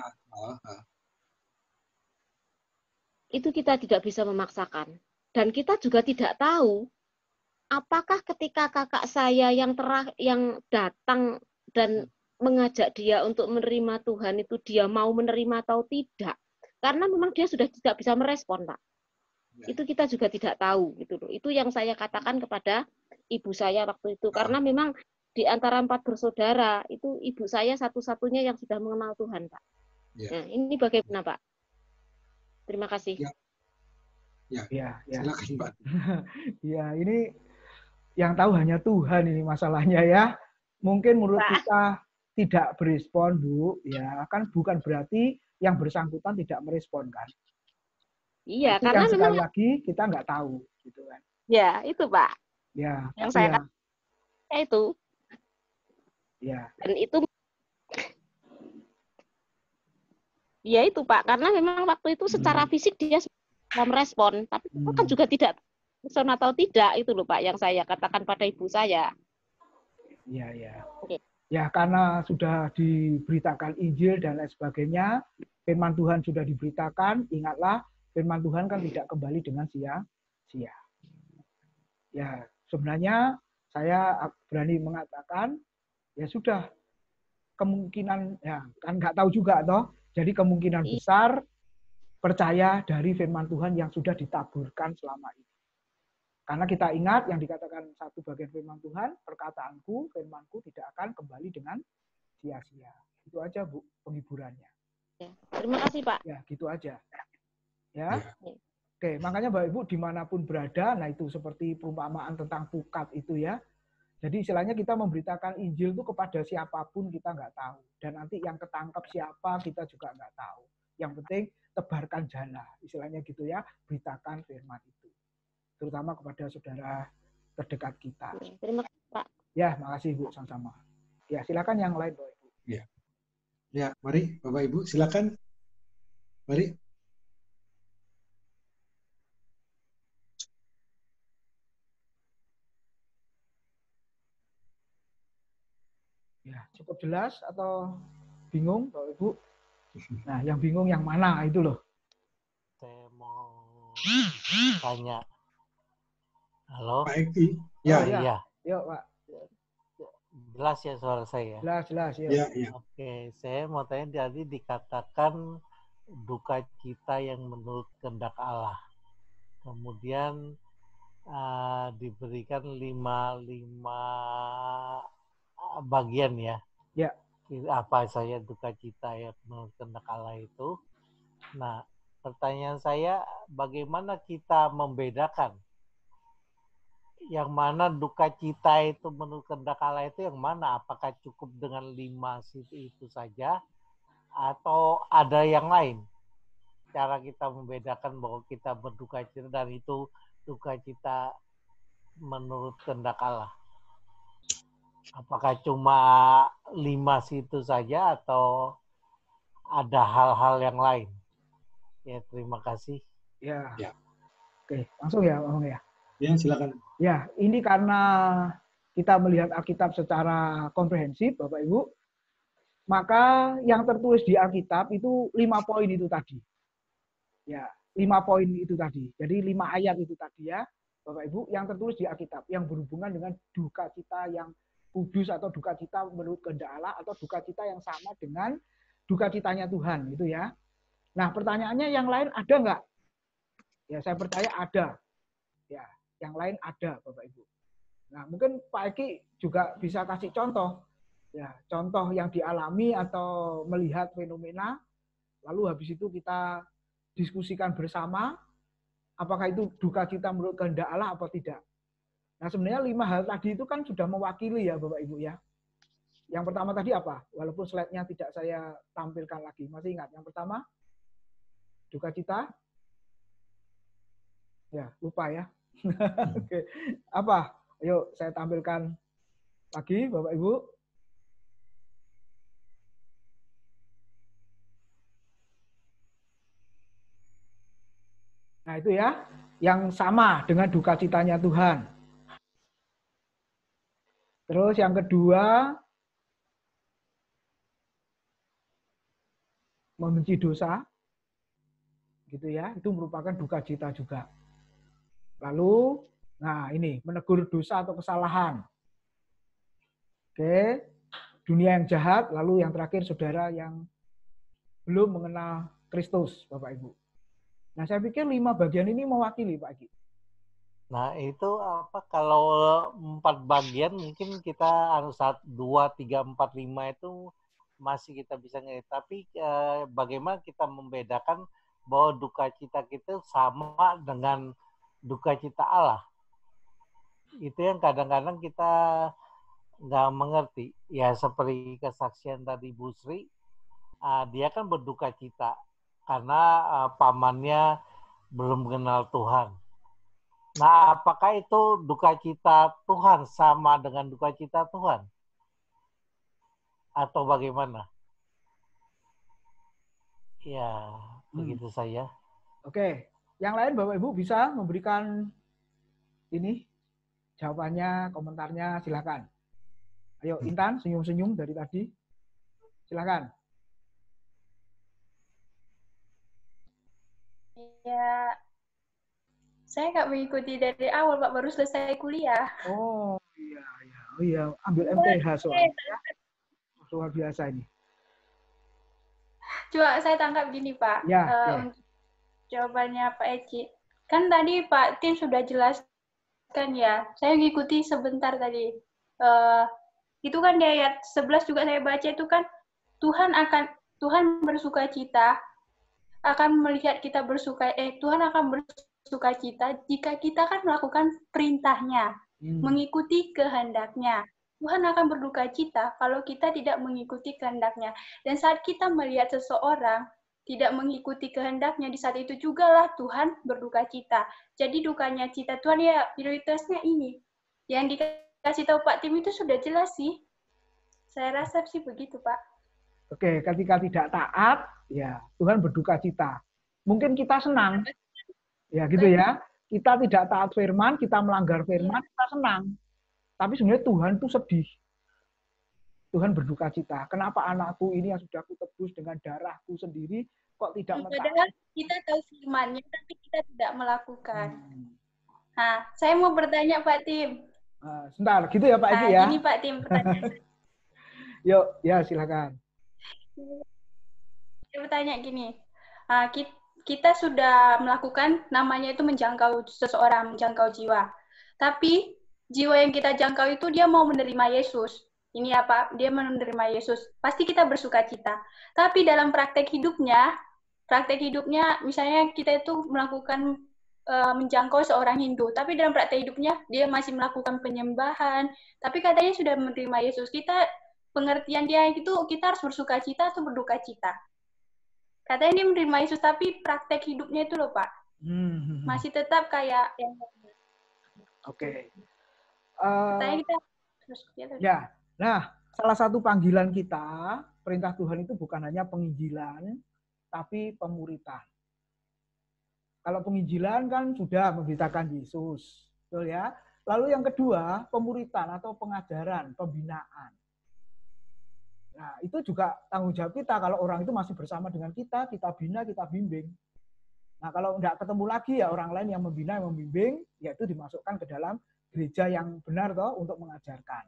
itu kita tidak bisa memaksakan. Dan kita juga tidak tahu apakah ketika kakak saya yang datang dan mengajak dia untuk menerima Tuhan itu dia mau menerima atau tidak. Karena memang dia sudah tidak bisa merespon, Pak. Itu kita juga tidak tahu gitu loh. Itu yang saya katakan kepada ibu saya waktu itu. Karena memang di antara 4 bersaudara itu ibu saya satu-satunya yang sudah mengenal Tuhan, Pak. Nah, ini bagaimana, Pak? Terima kasih. Ya. Silakan, Pak. Ya, ini yang tahu hanya Tuhan ini masalahnya ya. Mungkin menurut kita tidak berespon, Bu, ya kan bukan berarti yang bersangkutan tidak merespon kan. Iya, itu karena yang sekali memang lagi kita nggak tahu gitu kan. Ya, itu Pak. Ya, yang saya katakan itu. Ya. Dan itu ya itu Pak, karena memang waktu itu secara fisik dia sudah merespon, tapi kita kan juga tidak respon atau tidak, itu loh Pak yang saya katakan pada ibu saya. Iya. Ya, karena sudah diberitakan Injil dan lain sebagainya, firman Tuhan sudah diberitakan, ingatlah firman Tuhan kan tidak kembali dengan sia-sia. Ya, sebenarnya saya berani mengatakan, ya sudah, kemungkinan, ya kan nggak tahu juga toh, jadi kemungkinan besar percaya dari firman Tuhan yang sudah ditaburkan selama ini. Karena kita ingat yang dikatakan satu bagian firman Tuhan, perkataanku, firmanku tidak akan kembali dengan sia-sia. Itu aja Bu, penghiburannya. Ya, terima kasih Pak. Ya, gitu aja. Ya. Oke, makanya Bapak Ibu dimanapun berada, nah itu seperti perumpamaan tentang pukat itu ya. Jadi istilahnya kita memberitakan Injil itu kepada siapapun kita nggak tahu. Dan nanti yang ketangkap siapa kita juga nggak tahu. Yang penting tebarkan jala, istilahnya gitu ya, beritakan firman itu. Terutama kepada saudara terdekat kita. Terima kasih Pak. Ya, makasih Bu, sama-sama. Ya, silakan yang lain Bapak Ibu. Ya, mari Bapak Ibu silakan. Mari. Ya, cukup jelas atau bingung Bapak Ibu? Nah, yang bingung yang mana itu loh. Saya mau tanya. Halo? Pak Eki. Ya. Oh, ya. Iya. Yuk, Pak. Jelas ya suara saya? Jelas, ya. Oke, saya mau tanya, tadi dikatakan duka cita yang menurut kehendak Allah. Kemudian diberikan 5 bagian ya. Ya. Apa saja duka cita yang menurut kehendak Allah itu. Nah, pertanyaan saya, bagaimana kita membedakan yang mana duka cita itu menurut kehendak Allah itu yang mana? Apakah cukup dengan 5 itu saja atau ada yang lain? Cara kita membedakan bahwa kita berduka cita dan itu duka cita menurut kehendak Allah. Apakah cuma 5 situ saja atau ada hal-hal yang lain? Ya, terima kasih. Ya. Ya. Oke, langsung ya, Bang ya. Ya, silakan. Ya, ini karena kita melihat Alkitab secara komprehensif, Bapak Ibu, maka yang tertulis di Alkitab itu 5 poin itu tadi. Ya, 5 poin itu tadi. Jadi 5 ayat itu tadi ya, Bapak Ibu, yang tertulis di Alkitab yang berhubungan dengan duka cita yang kudus atau duka cita menurut kehendak Allah atau duka cita yang sama dengan duka citanya Tuhan gitu ya. Nah, pertanyaannya yang lain ada nggak? Ya, saya percaya ada. Ya, yang lain ada, Bapak Ibu. Nah, mungkin Pak Eki juga bisa kasih contoh. Ya, contoh yang dialami atau melihat fenomena, lalu habis itu kita diskusikan bersama, apakah itu duka cita menurut kehendak Allah atau tidak. Nah, sebenarnya 5 hal tadi itu kan sudah mewakili ya, Bapak Ibu ya. Yang pertama tadi apa? Walaupun slide-nya tidak saya tampilkan lagi. Masih ingat? Yang pertama, duka cita. Ya, lupa ya. Oke. Apa? Ayo saya tampilkan lagi, Bapak Ibu. Nah, itu ya, yang sama dengan duka citanya Tuhan. Terus yang kedua, membenci dosa. Gitu ya, itu merupakan duka cita juga. Lalu, nah ini, menegur dosa atau kesalahan. Oke, dunia yang jahat, lalu yang terakhir saudara yang belum mengenal Kristus, Bapak Ibu. Nah, saya pikir 5 bagian ini mewakili, Pak Agi. Nah, itu apa kalau 4 bagian mungkin kita harus 2, 3, 4, 5 itu masih kita bisa ngerti. Tapi bagaimana kita membedakan bahwa duka cita kita sama dengan duka cita Allah? Itu yang kadang-kadang kita nggak mengerti. Ya seperti kesaksian tadi Bu Sri, dia kan berduka cita karena pamannya belum mengenal Tuhan. Nah, apakah itu duka cita Tuhan sama dengan duka cita Tuhan? Atau bagaimana? Ya, begitu saya. Oke, yang lain Bapak Ibu bisa memberikan ini jawabannya, komentarnya, silakan. Ayo, Intan, senyum-senyum dari tadi. Silakan. Ya, saya nggak mengikuti dari awal, Pak. Baru selesai kuliah. Oh iya, iya, oh iya, ambil MTH soalnya. Ya. Luar biasa ini. Coba saya tangkap gini, Pak. Ya, untuk jawabannya Pak Eci. Kan tadi Pak Tim sudah jelaskan ya. Saya ngikuti sebentar tadi. Itu kan di ayat 11 juga saya baca itu kan Tuhan bersuka cita akan melihat kita Tuhan akan bersuka cita jika kita kan melakukan perintahnya, mengikuti kehendaknya. Tuhan akan berduka cita kalau kita tidak mengikuti kehendaknya. Dan saat kita melihat seseorang tidak mengikuti kehendaknya, di saat itu jugalah Tuhan berduka cita. Jadi dukanya cita Tuhan ya prioritasnya ini. Yang dikasih tahu Pak Tim itu sudah jelas sih. Saya rasa sih begitu, Pak. Oke, ketika tidak taat, ya Tuhan berduka cita. Mungkin kita senang, ya gitu ya. Kita tidak taat firman, kita melanggar firman, kita senang. Tapi sebenarnya Tuhan itu sedih. Tuhan berduka cita. Kenapa anakku ini yang sudah aku tebus dengan darahku sendiri, kok tidak mentaati? Padahal kita tahu firman-Nya, tapi kita tidak melakukan. Nah, saya mau bertanya Pak Tim. Sebentar, gitu ya Pak Eki ya. Ini Pak Tim pertanyaan. Yuk, ya silakan. Saya bertanya gini, kita sudah melakukan namanya itu menjangkau seseorang, menjangkau jiwa. Tapi jiwa yang kita jangkau itu dia mau menerima Yesus. Ini apa? Dia menerima Yesus. Pasti kita bersuka cita. Tapi dalam praktek hidupnya misalnya kita itu melakukan menjangkau seorang Hindu, tapi dalam praktek hidupnya dia masih melakukan penyembahan. Tapi katanya sudah menerima Yesus. Pengertian dia itu kita harus bersuka cita atau berduka cita. Katanya dia menerima Yesus, tapi praktek hidupnya itu loh Pak. Masih tetap kayak yang Oke. kita ya, nah salah satu panggilan kita, perintah Tuhan itu bukan hanya penginjilan, tapi pemuritan. Kalau penginjilan kan sudah memberitakan Yesus, betul ya. Lalu yang kedua, pemuritan atau pengajaran, pembinaan. Nah, itu juga tanggung jawab kita. Kalau orang itu masih bersama dengan kita bina, kita bimbing. Nah, kalau enggak ketemu lagi ya orang lain yang membina, yang membimbing, yaitu dimasukkan ke dalam gereja yang benar toh untuk mengajarkan.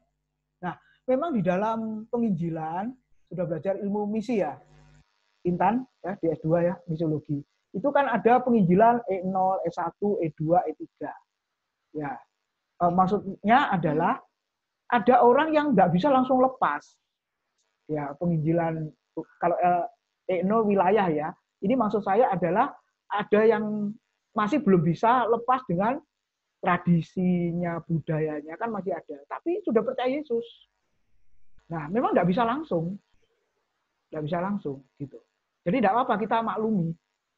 Nah, memang di dalam penginjilan sudah belajar ilmu misi ya. Intan ya di S2 ya, misiologi. Itu kan ada penginjilan E0, E1, E2, E3. Ya. Maksudnya adalah ada orang yang enggak bisa langsung lepas. Ya, penginjilan kalau E0 wilayah ya. Ini maksud saya adalah ada yang masih belum bisa lepas dengan tradisinya, budayanya kan masih ada. Tapi sudah percaya Yesus. Nah, memang nggak bisa langsung. Nggak bisa langsung gitu. Jadi tidak apa-apa kita maklumi.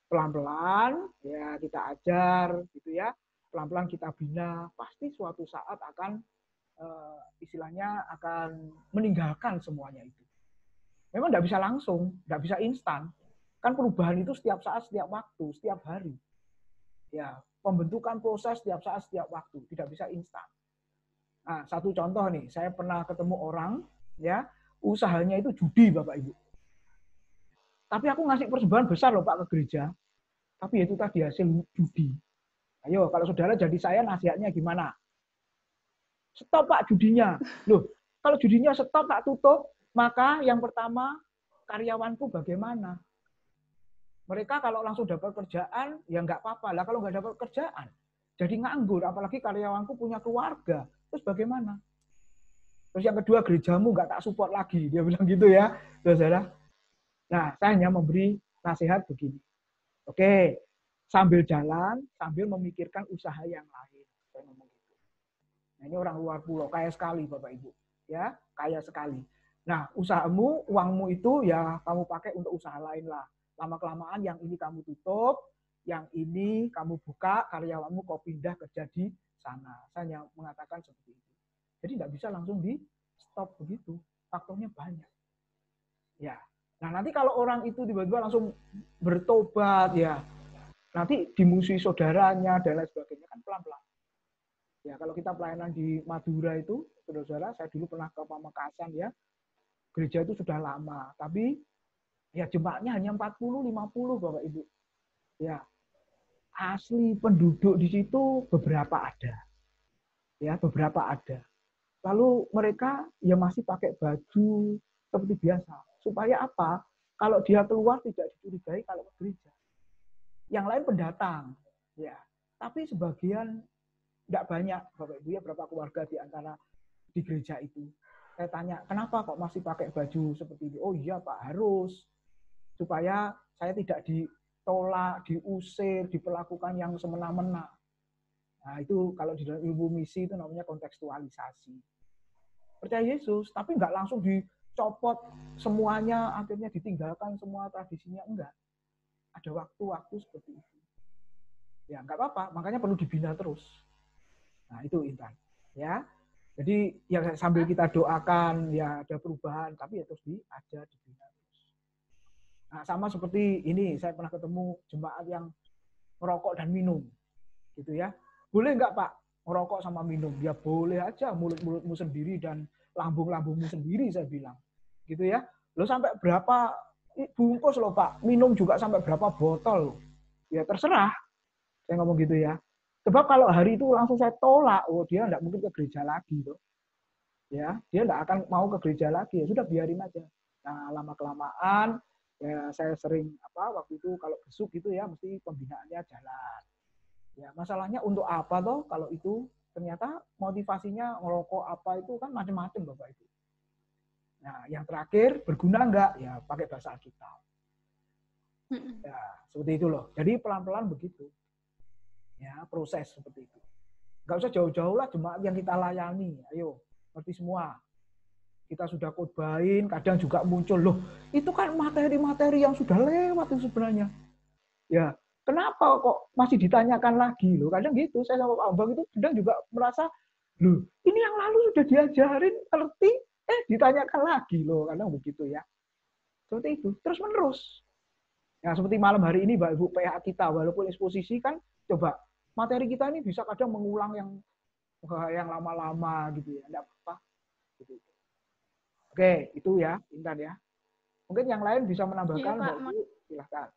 Pelan-pelan ya kita ajar gitu ya. Pelan-pelan kita bina. Pasti suatu saat akan istilahnya akan meninggalkan semuanya itu. Memang nggak bisa langsung, nggak bisa instan. Kan perubahan itu setiap saat, setiap waktu, setiap hari. Ya, pembentukan proses setiap saat, setiap waktu, tidak bisa instan. Nah, satu contoh nih, saya pernah ketemu orang, ya, usahanya itu judi, Bapak Ibu. Tapi aku ngasih persembahan besar loh Pak ke gereja. Tapi itu tadi hasil judi. Ayo, kalau saudara jadi saya nasihatnya gimana? Stop Pak judinya. Loh, kalau judinya stop tak tutup, maka yang pertama karyawanku bagaimana? Mereka kalau langsung dapat kerjaan, ya nggak apa-apa. Lah kalau nggak dapat kerjaan, jadi nganggur. Apalagi karyawanku punya keluarga. Terus bagaimana? Terus yang kedua, gerejamu nggak tak support lagi. Dia bilang gitu ya, saudara. Nah, saya hanya memberi nasihat begini. Oke, sambil jalan, sambil memikirkan usaha yang lain. Saya ngomong gitu. Nah, ini orang luar pulau, kaya sekali Bapak Ibu. Ya, kaya sekali. Nah, usahamu, uangmu itu ya kamu pakai untuk usaha lain lah. Lama-kelamaan yang ini kamu tutup, yang ini kamu buka, karyawanmu kau pindah kerja di sana. Saya mengatakan seperti itu. Jadi tidak bisa langsung di stop begitu. Faktornya banyak. Ya. Nah, nanti kalau orang itu tiba-tiba langsung bertobat ya, nanti dimusuhi saudaranya dan lain sebagainya kan pelan-pelan. Ya, kalau kita pelayanan di Madura itu, saudara-saudara, saya dulu pernah ke Pamekasan ya. Gereja itu sudah lama, tapi ya jemaatnya hanya 40-50 Bapak Ibu. Ya. Asli penduduk di situ beberapa ada. Ya, beberapa ada. Lalu mereka ya masih pakai baju seperti biasa. Supaya apa? Kalau dia keluar tidak dicurigai kalau ke gereja. Yang lain pendatang. Ya. Tapi sebagian tidak banyak Bapak Ibu ya, berapa keluarga di antara di gereja itu. Saya tanya, kenapa kok masih pakai baju seperti ini? Oh iya Pak, harus. Supaya saya tidak ditolak, diusir, diperlakukan yang semena-mena. Nah, itu kalau di dalam ilmu misi itu namanya kontekstualisasi. Percaya Yesus, tapi nggak langsung dicopot semuanya, akhirnya ditinggalkan semua tradisinya, enggak. Ada waktu-waktu seperti itu. Ya, nggak apa-apa, makanya perlu dibina terus. Nah, itu Intan. Ya. Jadi ya sambil kita doakan ya ada perubahan, tapi ya terus diajar, dibina terus. Nah, sama seperti ini, saya pernah ketemu jemaat yang merokok dan minum. Gitu ya. Boleh nggak Pak merokok sama minum? Ya boleh aja, mulut-mulutmu sendiri dan lambung-lambungmu sendiri saya bilang. Gitu ya. Lo sampai berapa bungkus loh Pak, minum juga sampai berapa botol. Ya terserah. Saya ngomong gitu ya. Sebab kalau hari itu langsung saya tolak, oh dia enggak mungkin ke gereja lagi tuh. Ya, dia enggak akan mau ke gereja lagi. Ya sudah biarin aja. Nah, lama-kelamaan ya saya sering waktu itu kalau besuk gitu ya mesti pembinaannya jalan. Ya, masalahnya untuk apa toh kalau itu ternyata motivasinya ngerokok apa itu kan macam-macam Bapak Ibu. Nah, yang terakhir berguna enggak? Ya pakai bahasa Alkitab. Ya, seperti itu loh. Jadi pelan-pelan begitu. Ya, proses seperti itu. Nggak usah jauh-jauh lah jemaat yang kita layani. Ayo, ngerti semua. Kita sudah khotbahin, kadang juga muncul loh. Itu kan materi-materi yang sudah lewat itu sebenarnya. Ya, kenapa kok masih ditanyakan lagi loh? Kadang gitu. Saya sama Pak Abang itu kadang juga merasa, loh, ini yang lalu sudah diajarin, ngerti, ditanyakan lagi loh. Kadang begitu ya. Seperti itu. Terus menerus. Ya, seperti malam hari ini, Mbak Ibu, PH kita, walaupun eksposisi kan, coba, materi kita ini bisa kadang mengulang yang lama-lama gitu ya, enggak apa-apa. Gitu. Oke, itu ya, Intan ya. Mungkin yang lain bisa menambahkan, Iya, Pak. Mbak Ibu, silahkan.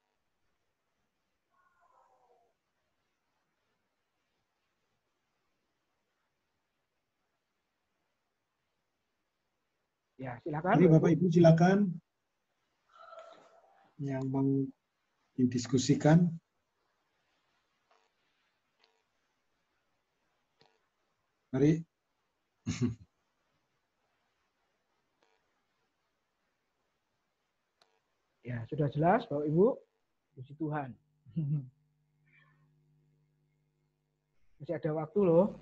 Ya, silakan. Jadi Bapak Ibu silakan yang mau didiskusikan. Mari. Ya, sudah jelas Bapak Ibu. Puji Tuhan. Masih ada waktu loh.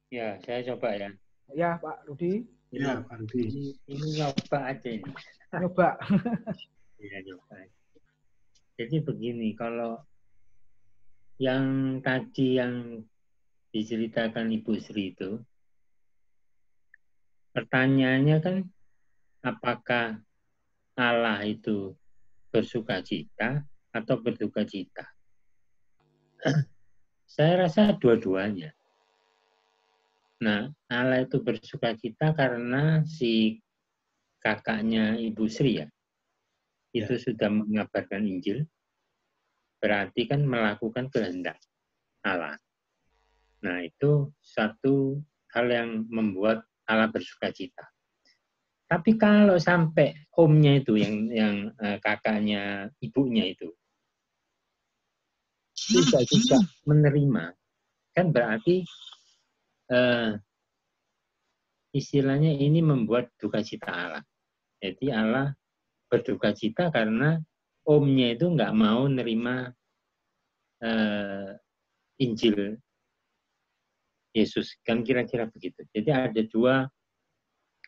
Ya, saya coba ya. Ya, Pak Rudi. Ya, Pak Rudi. Ini nyoba aja ini. Nyoba. Ya, nyoba. Jadi begini, kalau yang tadi yang diceritakan Ibu Sri itu, pertanyaannya kan, apakah Allah itu bersuka cita atau berduka cita? Saya rasa dua-duanya. Nah, Allah itu bersuka cita karena si kakaknya Ibu Sri ya, itu sudah mengabarkan Injil, berarti kan melakukan kehendak Allah. Nah, itu satu hal yang membuat Allah bersuka cita. Tapi kalau sampai omnya itu, yang kakaknya ibunya itu, tidak juga menerima, kan berarti istilahnya ini membuat duka cita Allah. Jadi Allah berduka cita karena omnya itu nggak mau nerima Injil Yesus, kan kira-kira begitu. Jadi ada dua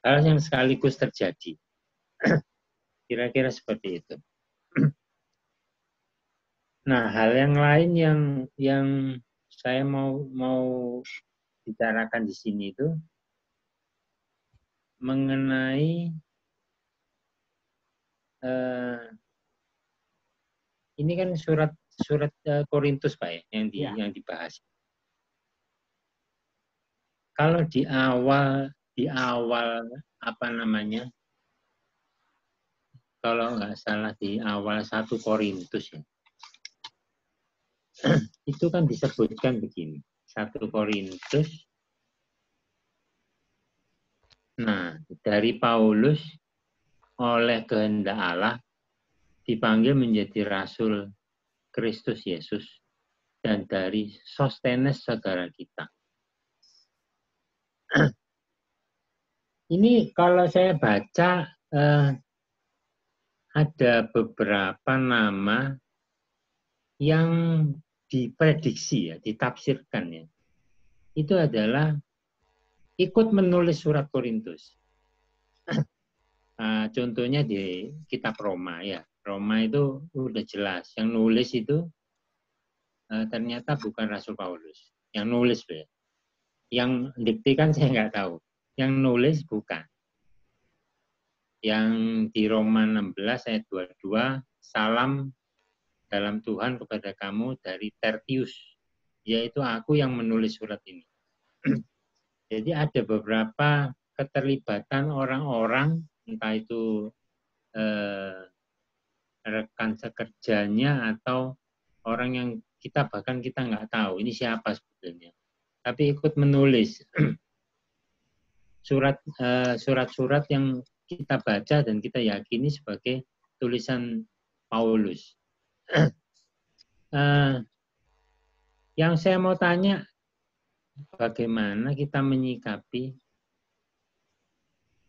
hal yang sekaligus terjadi. Kira-kira seperti itu. Nah, hal yang lain yang saya mau bicarakan di sini itu mengenai ini kan surat Korintus Pak ya, yang dibahas. Kalau di awal apa namanya? Kalau nggak salah di awal 1 Korintus ya. Itu kan disebutkan begini. 1 Korintus. Nah, dari Paulus oleh kehendak Allah dipanggil menjadi rasul Kristus Yesus dan dari Sostenes saudara kita. Ini kalau saya baca ada beberapa nama yang diprediksi ya, ditafsirkan ya. Itu adalah ikut menulis surat Korintus. Contohnya di kitab Roma ya. Roma itu udah jelas. Yang nulis itu ternyata bukan Rasul Paulus. Yang nulis ya. Yang diktikan saya nggak tahu. Yang nulis bukan. Yang di Roma 16 ayat 22, salam dalam Tuhan kepada kamu dari Tertius, yaitu aku yang menulis surat ini. Jadi ada beberapa keterlibatan orang-orang, entah itu rekan sekerjanya atau orang yang bahkan kita nggak tahu ini siapa sebetulnya, tapi ikut menulis surat-surat yang kita baca dan kita yakini sebagai tulisan Paulus. Yang saya mau tanya, bagaimana kita menyikapi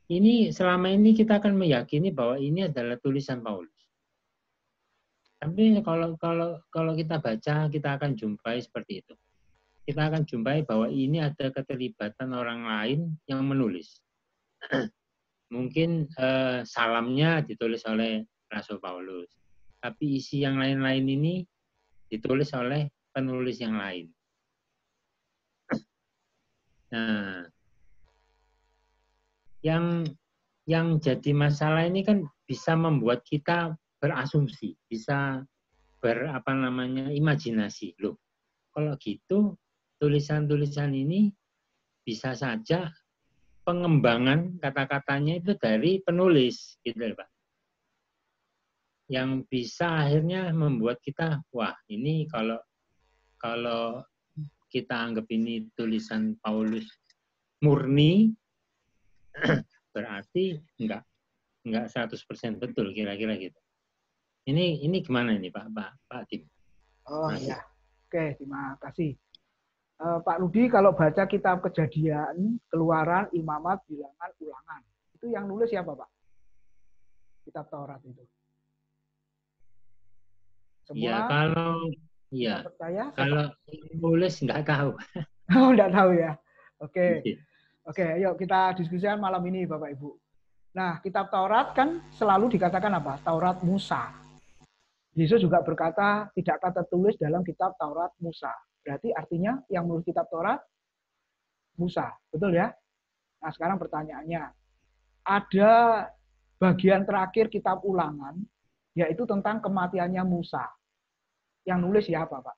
ini? Selama ini kita akan meyakini bahwa ini adalah tulisan Paulus. Tapi kalau kita baca, kita akan jumpai seperti itu. Kita akan jumpai bahwa ini ada keterlibatan orang lain yang menulis. Mungkin salamnya ditulis oleh Rasul Paulus, tapi isi yang lain-lain ini ditulis oleh penulis yang lain. Nah, yang yang jadi masalah ini kan bisa membuat kita berasumsi, bisa imajinasi. Loh, kalau gitu tulisan-tulisan ini bisa saja pengembangan kata-katanya itu dari penulis, gitu Pak. Yang bisa akhirnya membuat kita, wah ini kalau kita anggap ini tulisan Paulus murni, berarti enggak 100% betul kira-kira gitu. Ini gimana ini Pak Tim? Oh ya, oke, terima kasih. Pak Rudi, kalau baca kitab Kejadian, Keluaran, Imamat, Bilangan, Ulangan, itu yang nulis siapa Pak? Kitab Taurat itu. Semua. Ya, kalau nulis nggak tahu. Oh, nggak tahu ya. Oke. Oke, ayo kita diskusikan malam ini Bapak Ibu. Nah, kitab Taurat kan selalu dikatakan apa? Taurat Musa. Yesus juga berkata, tidakkah tertulis dalam kitab Taurat Musa. Berarti artinya yang menulis kitab Taurat Musa. Betul ya? Nah, sekarang pertanyaannya. Ada bagian terakhir kitab Ulangan, yaitu tentang kematiannya Musa. Yang nulis siapa, Pak?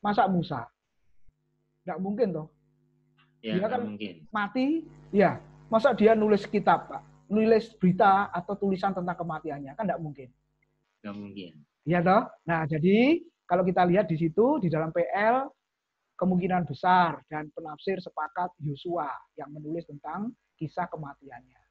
Masa Musa? Nggak mungkin, toh. Ya, dia kan mungkin. Mati, ya. Masa dia nulis kitab, Pak? Nulis berita atau tulisan tentang kematiannya? Kan nggak mungkin. Nggak mungkin. Iya, toh. Nah, jadi kalau kita lihat di situ, di dalam PL, kemungkinan besar dan penafsir sepakat Yosua yang menulis tentang kisah kematiannya.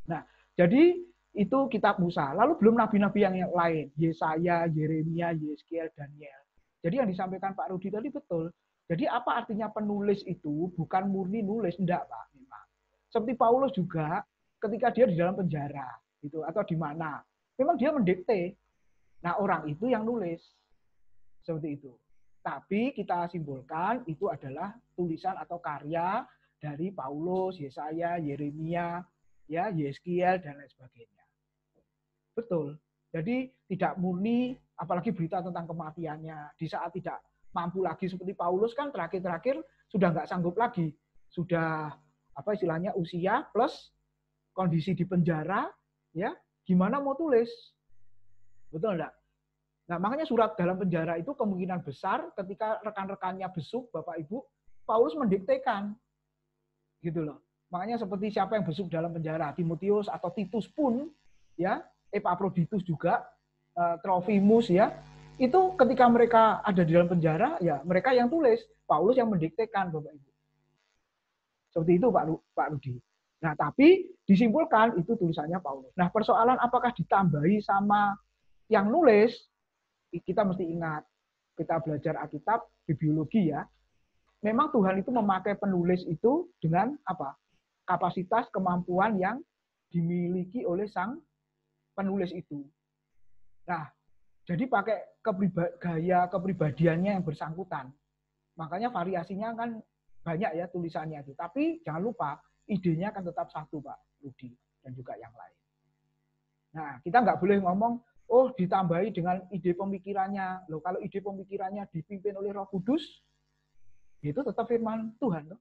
Nah, jadi itu kitab Musa. Lalu belum nabi-nabi yang lain, Yesaya, Yeremia, Yeskiel, Daniel. Jadi yang disampaikan Pak Rudi tadi betul. Jadi apa artinya penulis itu bukan murni nulis, enggak Pak. Memang. Seperti Paulus juga ketika dia di dalam penjara gitu atau di mana, memang dia mendikte. Nah, orang itu yang nulis. Seperti itu. Tapi kita simpulkan itu adalah tulisan atau karya dari Paulus, Yesaya, Yeremia, ya, Yeskiel dan lain sebagainya. Betul. Jadi tidak murni, apalagi berita tentang kematiannya. Di saat tidak mampu lagi seperti Paulus kan terakhir-terakhir sudah nggak sanggup lagi. Sudah apa istilahnya usia plus kondisi di penjara, ya gimana mau tulis? Betul enggak? Nah makanya surat dalam penjara itu kemungkinan besar ketika rekan-rekannya besuk, Bapak Ibu, Paulus mendiktekan. Gitu loh. Makanya seperti siapa yang besuk dalam penjara, Timotius atau Titus pun, ya, Epaphroditus juga, Trofimus ya, itu ketika mereka ada di dalam penjara, ya mereka yang tulis, Paulus yang mendiktekan, Bapak Ibu. Seperti itu Pak Rudi. Nah, tapi disimpulkan itu tulisannya Paulus. Nah, persoalan apakah ditambahi sama yang nulis, kita mesti ingat, kita belajar Alkitab, di biologi ya, memang Tuhan itu memakai penulis itu dengan apa? Kapasitas, kemampuan yang dimiliki oleh sang penulis itu. Nah, jadi pakai gaya kepribadiannya yang bersangkutan. Makanya variasinya kan banyak ya tulisannya itu. Tapi jangan lupa, idenya kan tetap satu, Pak Rudi, dan juga yang lain. Nah, kita nggak boleh ngomong, oh ditambahi dengan ide pemikirannya. Loh, kalau ide pemikirannya dipimpin oleh Roh Kudus, itu tetap firman Tuhan. Loh.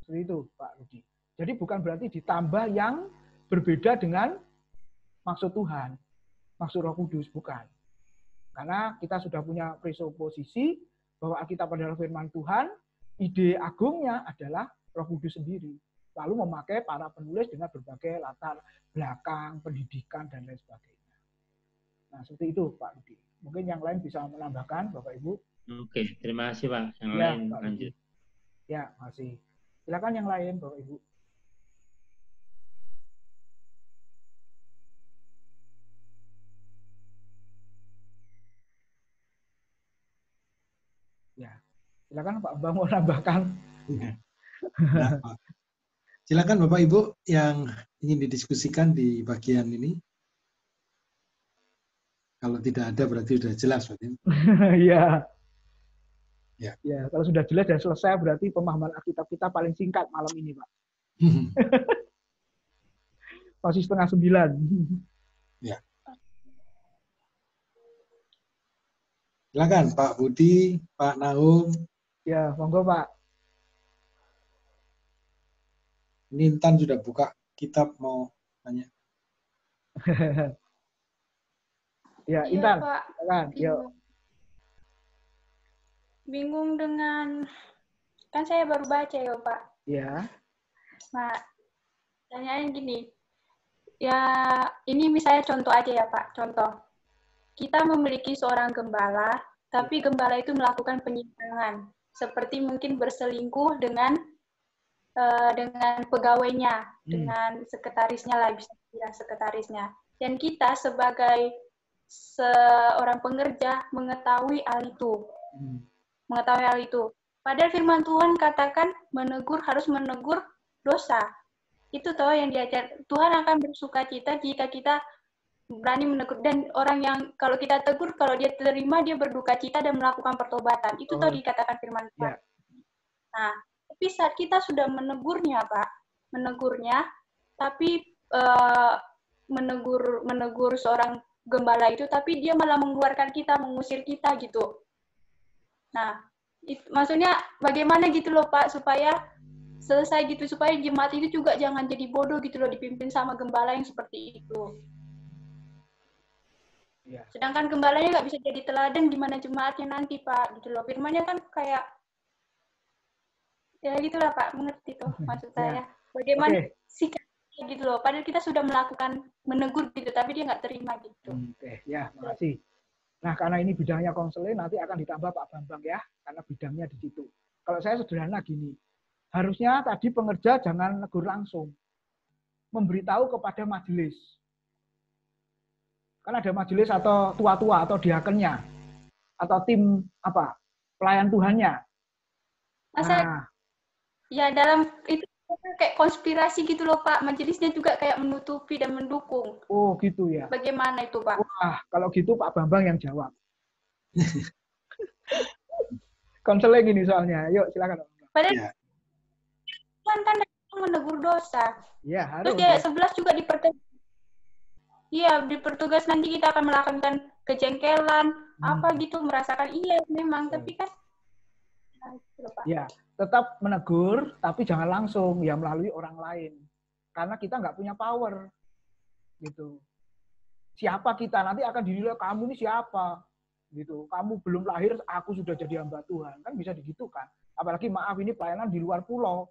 Seperti itu, Pak Rudi. Jadi bukan berarti ditambah yang berbeda dengan maksud Tuhan, maksud Roh Kudus, bukan. Karena kita sudah punya presuposisi bahwa Alkitab adalah firman Tuhan, ide agungnya adalah Roh Kudus sendiri. Lalu memakai para penulis dengan berbagai latar belakang, pendidikan, dan lain sebagainya. Nah, seperti itu, Pak Rudi. Mungkin yang lain bisa menambahkan, Bapak Ibu. Oke, terima kasih, Pak. Yang lain lanjut. Ya, masih. Silakan yang lain, Bapak Ibu. Ya, silakan Pak Bang mau nambahkan. Ya. Nah, silakan Bapak Ibu yang ingin didiskusikan di bagian ini. Kalau tidak ada berarti sudah jelas, Pak. Iya. Ya. Ya, kalau sudah jelas dan selesai berarti pemahaman Alkitab kita paling singkat malam ini, Pak. Masih 8:30. Ya. Silakan Pak Budi, Pak Nahum. Ya, monggo Pak. Ini Intan sudah buka kitab mau tanya. Ya, Iya, Intan. Pak. Silakan. Yuk. Bingung dengan, kan saya baru baca ya, Pak. Ya. Nah, tanyain gini. Ya, ini misalnya contoh aja ya, Pak. Contoh. Kita memiliki seorang gembala, tapi gembala itu melakukan penyimpangan. Seperti mungkin berselingkuh dengan pegawainya, dengan sekretarisnya lah, bisa bilang sekretarisnya. Dan kita sebagai seorang pengerja mengetahui hal itu. Mengetahui hal itu. Padahal firman Tuhan katakan harus menegur dosa. Itu toh yang diajar. Tuhan akan bersukacita jika kita berani menegur. Dan orang yang kalau kita tegur, kalau dia terima, dia berduka cita dan melakukan pertobatan. Itu toh dikatakan firman Tuhan. Yeah. Nah, tapi saat kita sudah menegurnya, Pak, tapi menegur seorang gembala itu, tapi dia malah mengeluarkan kita, mengusir kita gitu. Nah, maksudnya bagaimana gitu loh, Pak, supaya selesai gitu, supaya jemaat itu juga jangan jadi bodoh gitu loh, dipimpin sama gembala yang seperti itu. Ya. Sedangkan gembalanya nggak bisa jadi teladan gimana jemaatnya nanti, Pak, gitu loh. Firmannya kan kayak ya gitulah, Pak, mengerti tuh maksud saya. Bagaimana sikapnya gitu loh, padahal kita sudah melakukan menegur gitu, tapi dia nggak terima gitu. Ya, makasih. Nah, karena ini bidangnya konseling, nanti akan ditambah Pak Bambang ya, karena bidangnya di situ. Kalau saya sederhana gini, harusnya tadi pengerja jangan negur langsung, memberitahu kepada majelis. Kan ada majelis atau tua-tua atau diakennya, atau tim pelayan Tuhannya. Masa ya dalam itu kayak konspirasi gitu loh, Pak, majelisnya juga kayak menutupi dan mendukung. Oh gitu ya. Bagaimana itu, Pak? Wah, kalau gitu Pak Bambang yang jawab. Konseling ini soalnya. Yuk silakan. Padahal kan menegur dosa. Iya, harus. Terus ya 11 juga dipertugas nanti kita akan melakukan kejengkelan, apa gitu, merasakan memang, tapi kan ya, tetap menegur, tapi jangan langsung, ya melalui orang lain. Karena kita nggak punya power. Gitu. Siapa kita? Nanti akan dinilai, kamu ini siapa? Gitu. Kamu belum lahir, aku sudah jadi hamba Tuhan. Kan bisa digitukan. Apalagi maaf, ini pelayanan di luar pulau.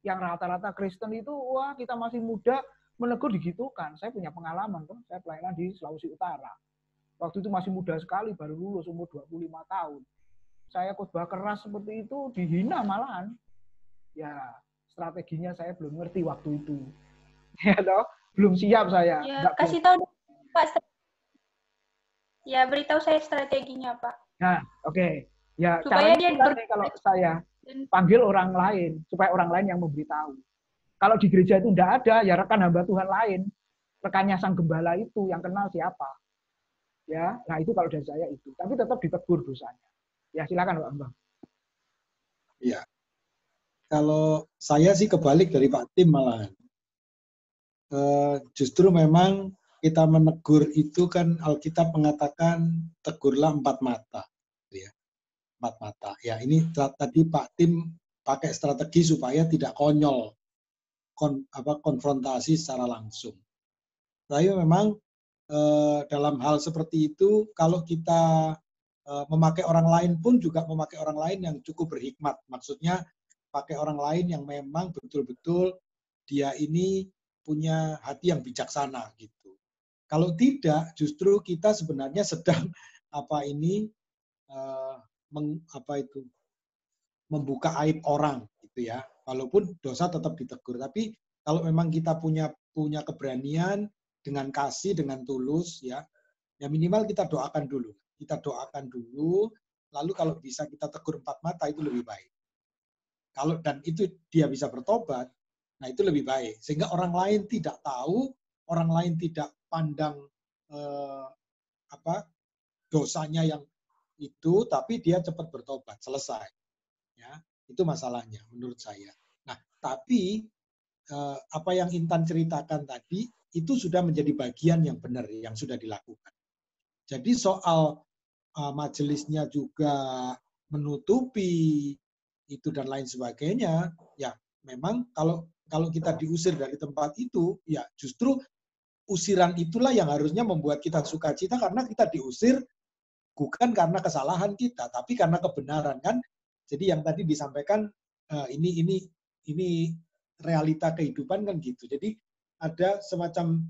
Yang rata-rata Kristen itu, wah kita masih muda, menegur digitukan. Saya punya pengalaman tuh, saya pelayanan di Sulawesi Utara. Waktu itu masih muda sekali, baru lulus umur 25 tahun. Saya khotbah keras seperti itu, dihina malahan. Ya, strateginya saya belum ngerti waktu itu. Ya toh, belum siap saya. Ya, kasih tahu Pak. Ya, beritahu saya strateginya, Pak. Nah, oke. Ya, supaya dia kalau saya panggil orang lain, supaya orang lain yang memberitahu. Kalau di gereja itu tidak ada, ya rekan hamba Tuhan lain, rekannya sang gembala itu yang kenal siapa. Ya, nah itu kalau dari saya itu. Tapi tetap ditegur dosanya. Ya, silakan Pak Bambang. Iya. Kalau saya sih kebalik dari Pak Tim malahan. Justru memang kita menegur itu kan Alkitab mengatakan tegurlah 4 mata. Ya. 4 mata. Ya, ini tadi Pak Tim pakai strategi supaya tidak konyol. Konfrontasi secara langsung. Tapi memang dalam hal seperti itu, kalau kita memakai orang lain pun juga memakai orang lain yang cukup berhikmat. Maksudnya pakai orang lain yang memang betul-betul dia ini punya hati yang bijaksana gitu. Kalau tidak, justru kita sebenarnya sedang membuka aib orang gitu ya. Walaupun dosa tetap ditegur, tapi kalau memang kita punya keberanian dengan kasih, dengan tulus ya minimal kita doakan dulu. Kita doakan dulu, lalu kalau bisa kita tegur 4 mata itu lebih baik. Dan itu dia bisa bertobat, nah itu lebih baik. Sehingga orang lain tidak tahu, orang lain tidak pandang dosanya yang itu, tapi dia cepat bertobat, selesai. Ya, itu masalahnya menurut saya. Nah, tapi apa yang Intan ceritakan tadi itu sudah menjadi bagian yang benar yang sudah dilakukan. Jadi soal majelisnya juga menutupi itu dan lain sebagainya, ya memang kalau kalau kita diusir dari tempat itu, ya justru usiran itulah yang harusnya membuat kita sukacita karena kita diusir bukan karena kesalahan kita, tapi karena kebenaran kan. Jadi yang tadi disampaikan ini realita kehidupan kan gitu. Jadi ada semacam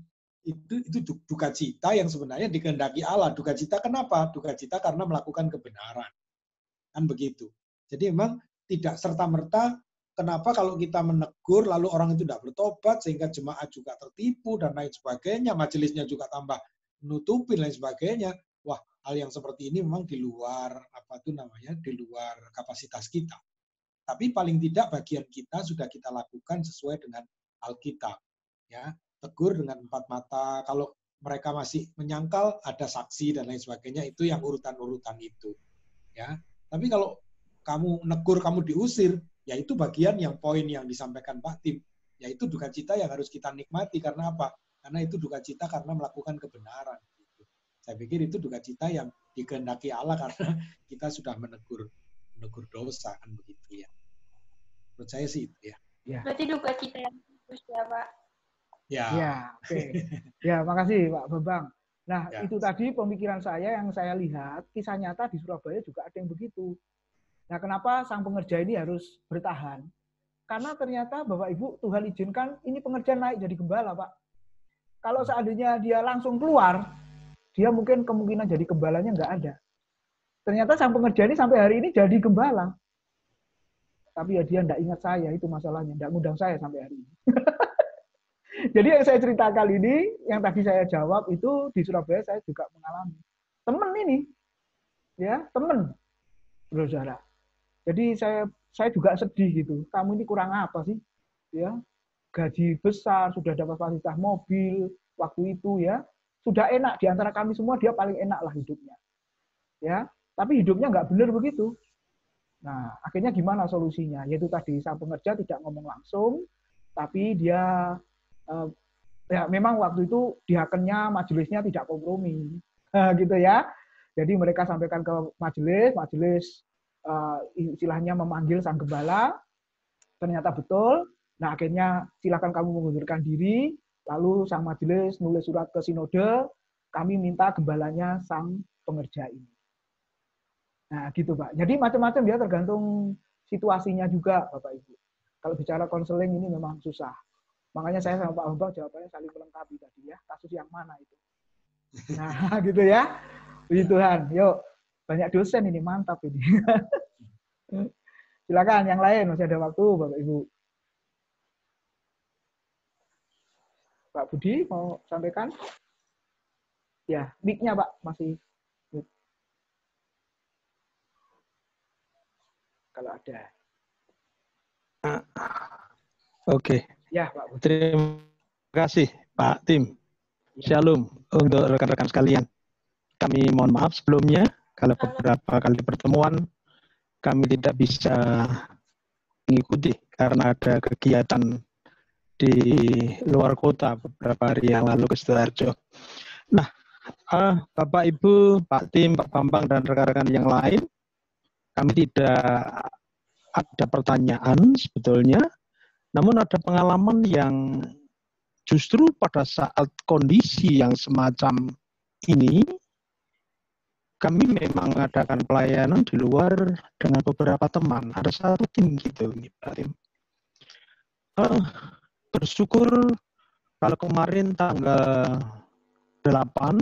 itu duka cita yang sebenarnya dikehendaki Allah. Duka cita kenapa? Duka cita karena melakukan kebenaran. Kan begitu. Jadi memang tidak serta-merta kenapa kalau kita menegur lalu orang itu tidak bertobat sehingga jemaat juga tertipu dan lain sebagainya, majelisnya juga tambah nutupin lain sebagainya. Wah, hal yang seperti ini memang di luar di luar kapasitas kita. Tapi paling tidak bagian kita sudah kita lakukan sesuai dengan Alkitab. Ya, tegur dengan 4 mata. Kalau mereka masih menyangkal, ada saksi dan lain sebagainya. Itu yang urutan-urutan itu. Ya, tapi kalau kamu negur, kamu diusir, ya itu bagian yang poin yang disampaikan Pak Tim. Yaitu duka cita yang harus kita nikmati. Karena apa? Karena itu duka cita karena melakukan kebenaran. Saya pikir itu duka cita yang dikehendaki Allah karena kita sudah menegur dosa kan begitu ya. Menurut saya sih itu ya. Berarti duka cita yang bagus ya Pak. Ya, oke. Ya, makasih Pak Bambang. Nah, itu tadi pemikiran saya yang saya lihat, kisah nyata di Surabaya juga ada yang begitu. Nah, kenapa sang pengerja ini harus bertahan? Karena ternyata Bapak Ibu Tuhan izinkan ini pengerja naik jadi gembala, Pak. Kalau seandainya dia langsung keluar, dia mungkin kemungkinan jadi gembalanya nggak ada. Ternyata sang pengerja ini sampai hari ini jadi gembala. Tapi ya dia nggak ingat saya, itu masalahnya. Nggak ngundang saya sampai hari ini. Jadi yang saya ceritakan ini, yang tadi saya jawab itu di Surabaya saya juga mengalami. Temen ini, ya temen, saudara. Jadi saya juga sedih gitu. Kamu ini kurang apa sih? Ya, gaji besar, sudah dapat fasilitas mobil waktu itu ya. Sudah enak di antara kami semua, dia paling enak lah hidupnya. Ya, tapi hidupnya nggak benar begitu. Nah, akhirnya gimana solusinya? Yaitu tadi sang pengerja tidak ngomong langsung, tapi dia ya memang waktu itu diakennya majelisnya tidak kompromi, gitu ya. Jadi mereka sampaikan ke majelis istilahnya memanggil sang gembala, ternyata betul. Nah, akhirnya silakan kamu mengundurkan diri. Lalu sang majelis nulis surat ke sinode, kami minta gembalanya sang pengerja ini. Nah, gitu Pak. Jadi macam-macam ya, tergantung situasinya juga Bapak Ibu. Kalau bicara konseling ini memang susah. Makanya saya sama Pak Bambang jawabannya saling melengkapi tadi ya. Kasus yang mana itu? Nah, gitu ya. Puji Tuhan. Yuk, banyak dosen ini, mantap ini. Silakan yang lain, masih ada waktu Bapak Ibu. Pak Budi mau sampaikan? Ya, mic-nya Pak masih. Kalau ada. Oke. Ya, Pak Budi. Terima kasih Pak Tim. Shalom untuk rekan-rekan sekalian. Kami mohon maaf sebelumnya kalau beberapa kali pertemuan kami tidak bisa mengikuti karena ada kegiatan di luar kota beberapa hari yang lalu ke Sidoarjo. Nah, Bapak Ibu, Pak Tim, Pak Bambang dan rekan-rekan yang lain, kami tidak ada pertanyaan sebetulnya, namun ada pengalaman yang justru pada saat kondisi yang semacam ini, kami memang mengadakan pelayanan di luar dengan beberapa teman. Ada satu tim gitu, Pak Tim. Bersyukur kalau kemarin tanggal 8,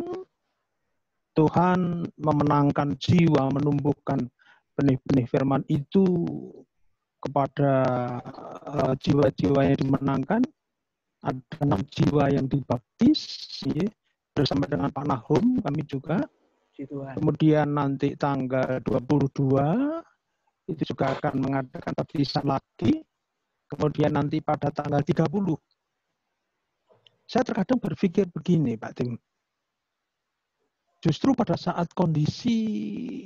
Tuhan memenangkan jiwa, menumbuhkan benih-benih firman itu kepada jiwa-jiwa yang dimenangkan. Ada 6 jiwa yang dibaptis, ya, bersama dengan Pak Nahum, kami juga. Kemudian nanti tanggal 22, itu juga akan mengadakan baptisan lagi. Kemudian nanti pada tanggal 30. Saya terkadang berpikir begini, Pak Tim. Justru pada saat kondisi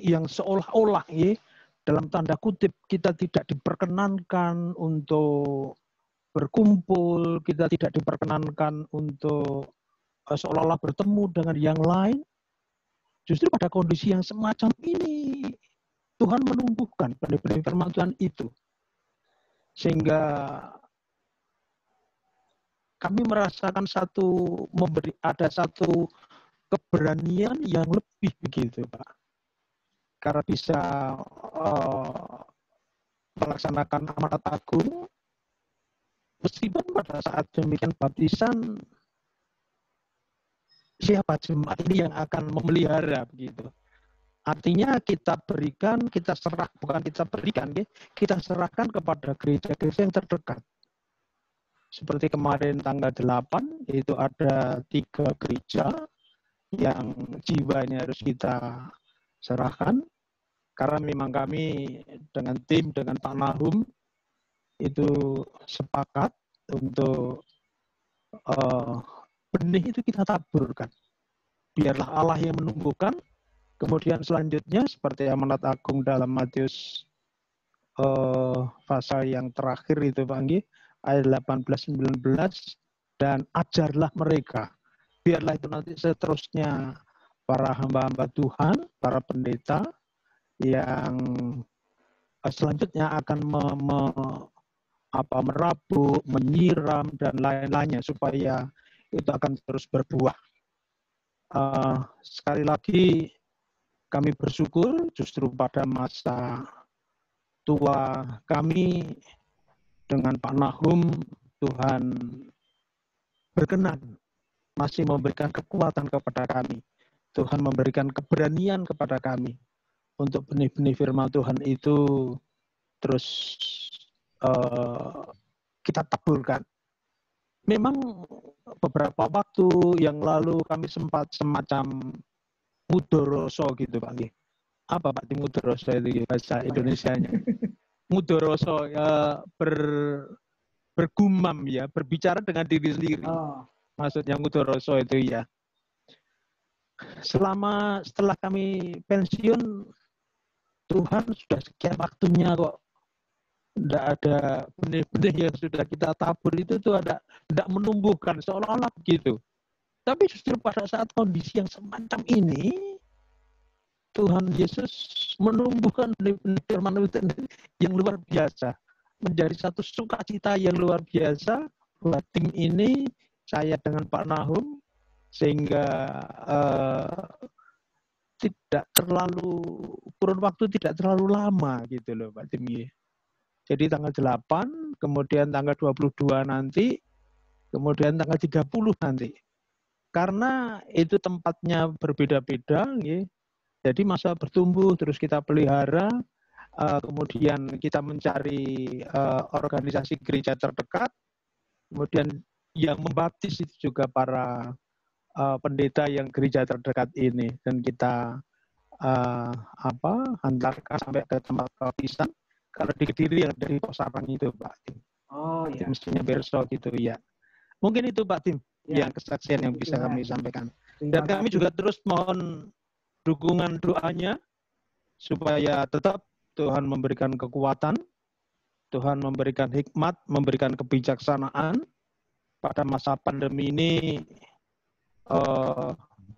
yang seolah-olah, ya, dalam tanda kutip, kita tidak diperkenankan untuk berkumpul, kita tidak diperkenankan untuk seolah-olah bertemu dengan yang lain. Justru pada kondisi yang semacam ini, Tuhan menumbuhkan benih-benih firman Tuhan itu. Sehingga kami merasakan ada satu keberanian yang lebih begitu, Pak. Karena bisa melaksanakan amanat agung, meskipun pada saat demikian baptisan, siapa jemaat ini yang akan memelihara begitu. Artinya kita serahkan kepada gereja-gereja yang terdekat. Seperti kemarin tanggal 8, itu ada 3 gereja yang jiwanya harus kita serahkan. Karena memang kami dengan tim, dengan Pak Nahum, itu sepakat untuk benih itu kita taburkan. Biarlah Allah yang menumbuhkan. Kemudian selanjutnya seperti amanat agung dalam Matius pasal yang terakhir itu Pak Anggi, ayat 18-19, dan ajarlah mereka. Biarlah itu nanti seterusnya para hamba-hamba Tuhan, para pendeta yang selanjutnya akan merabu, menyiram, dan lain-lainnya supaya itu akan terus berbuah. Sekali lagi kami bersyukur justru pada masa tua kami dengan Pak Nahum, Tuhan berkenan masih memberikan kekuatan kepada kami. Tuhan memberikan keberanian kepada kami untuk benih-benih firman Tuhan itu terus kita taburkan. Memang beberapa waktu yang lalu kami sempat semacam mudoroso gitu Pak. Apa Pak mudoroso itu bahasa Indonesianya? Mudoroso bergumam ya, berbicara dengan diri sendiri. Maksudnya mudoroso itu ya. Setelah kami pensiun, Tuhan sudah sekian waktunya kok tidak ada benih-benih yang sudah kita tabur itu tuh tidak menumbuhkan seolah-olah begitu. Tapi justru pada saat kondisi yang semacam ini, Tuhan Yesus menumbuhkan benih-benih firman yang luar biasa. Menjadi satu sukacita yang luar biasa buat tim ini, saya dengan Pak Nahum, sehingga kurun waktu tidak terlalu lama gitu loh Pak Tim. Jadi tanggal 8, kemudian tanggal 22 nanti, kemudian tanggal 30 nanti. Karena itu tempatnya berbeda-beda, jadi masa bertumbuh, terus kita pelihara, kemudian kita mencari organisasi gereja terdekat, kemudian yang membaptis itu juga para pendeta yang gereja terdekat ini, dan kita hantarkan sampai ke tempat baptisan. Kalau di Kediri yang dari Posarang itu Pak Tim. Oh iya. Mestinya besok gitu ya. Mungkin itu Pak Tim yang kesaksian yang bisa kami sampaikan. Dan kami juga terus mohon dukungan doanya supaya tetap Tuhan memberikan kekuatan, Tuhan memberikan hikmat, memberikan kebijaksanaan pada masa pandemi ini.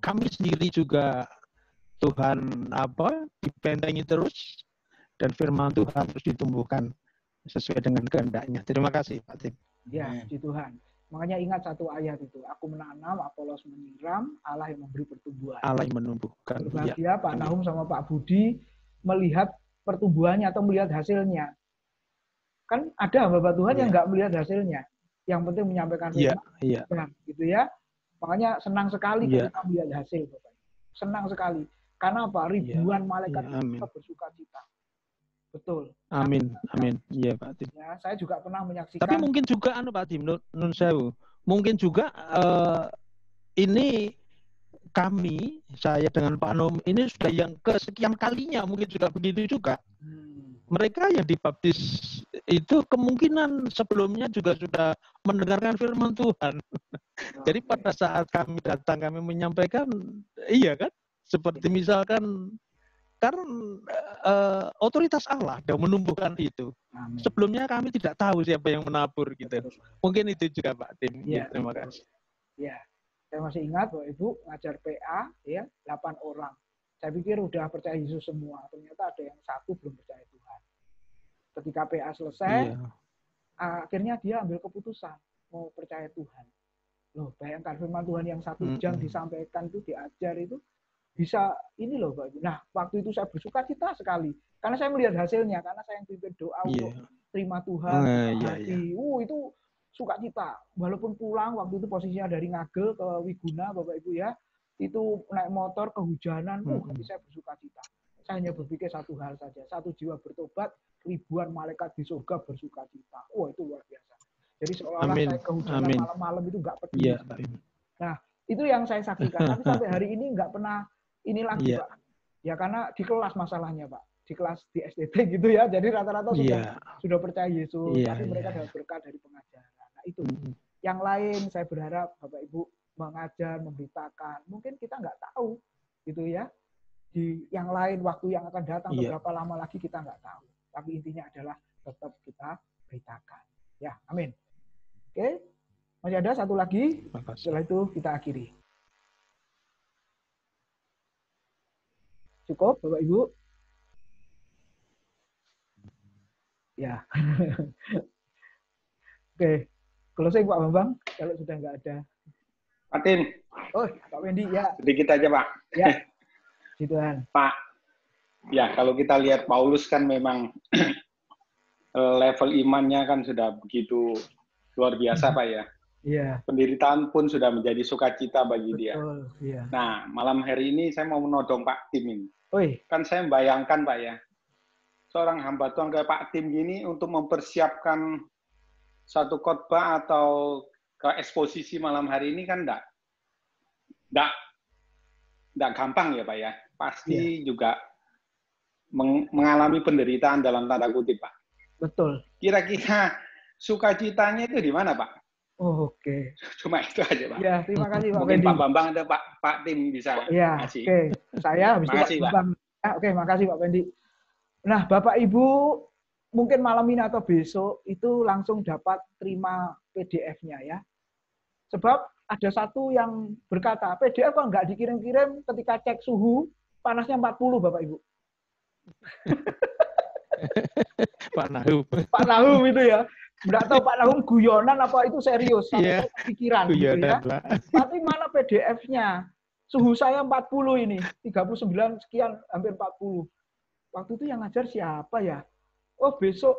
Kami sendiri juga Tuhan dibentengi terus, dan firman Tuhan harus ditumbuhkan sesuai dengan kehendaknya. Terima kasih Pak Tim. Ya, puji Tuhan. Makanya ingat satu ayat itu, aku menanam, Apolos menyiram, Allah yang memberi pertumbuhan. Allah yang menumbuhkan. Berbahagia Pak Nahum sama Pak Budi melihat pertumbuhannya atau melihat hasilnya. Kan ada hamba Tuhan yang nggak melihat hasilnya. Yang penting menyampaikan firman. Gitu ya. Makanya senang sekali kita melihat hasil, Bapak. Senang sekali. Karena apa? Ribuan malaikat kita bersuka cita. Betul. Amin. Amin. Iya Pak Tim. Ya, saya juga pernah menyaksikan. Tapi mungkin juga Pak Tim, nun sewu. Mungkin juga ini saya dengan Pak Nahum ini sudah yang kesekian kalinya, mungkin juga begitu juga. Mereka yang dibaptis itu kemungkinan sebelumnya juga sudah mendengarkan firman Tuhan. Jadi pada saat kami datang, kami menyampaikan, iya kan? Seperti misalkan, karena otoritas Allah yang menumbuhkan itu. Amin. Sebelumnya kami tidak tahu siapa yang menabur gitu. Mungkin itu juga Pak Tim. Ya. Terima kasih. Ya, saya masih ingat Bapak Ibu ngajar PA 8 orang. Saya pikir udah percaya Yesus semua. Ternyata ada yang satu belum percaya Tuhan. Ketika PA selesai, akhirnya dia ambil keputusan. mau percaya Tuhan. Loh, bayangkan firman Tuhan yang 1 jam disampaikan itu, diajar itu, bisa ini loh Pak Ibu. Nah, waktu itu saya bersuka cita sekali. Karena saya melihat hasilnya, karena saya yang pimpin doa untuk terima Tuhan, hati. Itu sukacita. Walaupun pulang, waktu itu posisinya dari Ngagel ke Wiguna, Bapak Ibu ya, itu naik motor kehujanan, tapi saya bersuka cita. Saya hanya berpikir satu hal saja, 1 jiwa bertobat, ribuan malaikat di surga bersuka cita. Itu luar biasa. Jadi seolah-olah saya kehujanan malam-malam itu nggak peduli. Nah, itu yang saya saksikan. Tapi sampai hari ini nggak pernah ini lagi, Pak. Ya karena di kelas masalahnya, Pak. Di kelas di SDT gitu ya. Jadi rata-rata sudah percaya Yesus, tapi mereka dapat berkat dari pengajaran. Nah, itu. Yang lain saya berharap Bapak Ibu mengajar, memberitakan. Mungkin kita nggak tahu gitu ya. Di yang lain waktu yang akan datang berapa lama lagi kita nggak tahu. Tapi intinya adalah tetap kita beritakan. Ya, amin. Oke, masih ada satu lagi. Setelah itu kita akhiri. Cukup, Bapak Ibu? Ya. Oke, closing Pak Bambang, kalau sudah nggak ada. Pak Tim. Oh, Pak Wendy, ya. Sedikit aja, Pak. Ya, Tuhan. Pak, ya kalau kita lihat Paulus kan memang level imannya kan sudah begitu luar biasa, Pak ya. Iya. Penderitaan pun sudah menjadi sukacita bagi dia. Iya. Nah, malam hari ini saya mau menodong Pak Tim ini. Kan saya membayangkan, Pak ya, seorang hamba Tuhan kayak Pak Tim gini untuk mempersiapkan satu khotbah atau ke eksposisi malam hari ini kan enggak gampang ya, Pak ya. Pasti juga mengalami penderitaan dalam tanda kutip, Pak. Betul. Kira-kira sukacitanya itu di mana, Pak? Oke. Cuma itu aja, Pak. Ya, terima kasih Pak Mungkin Wendy. Pak Bambang ada Pak Tim bisa kasih. Oke. Saya habis itu Pak Bambang. Ya, oke, makasih Pak Wendy. Nah, Bapak Ibu mungkin malam ini atau besok itu langsung dapat terima PDF-nya ya. Sebab ada satu yang berkata, PDF kok nggak dikirim-kirim ketika cek suhu, panasnya 40 Bapak Ibu. Pak Nahum itu ya. Nggak tahu Pak Nahum guyonan apa itu serius. Saya pikiran gitu ya. Tapi mana PDF-nya? Suhu saya 40 ini. 39 sekian, hampir 40. Waktu itu yang ngajar siapa ya? Oh besok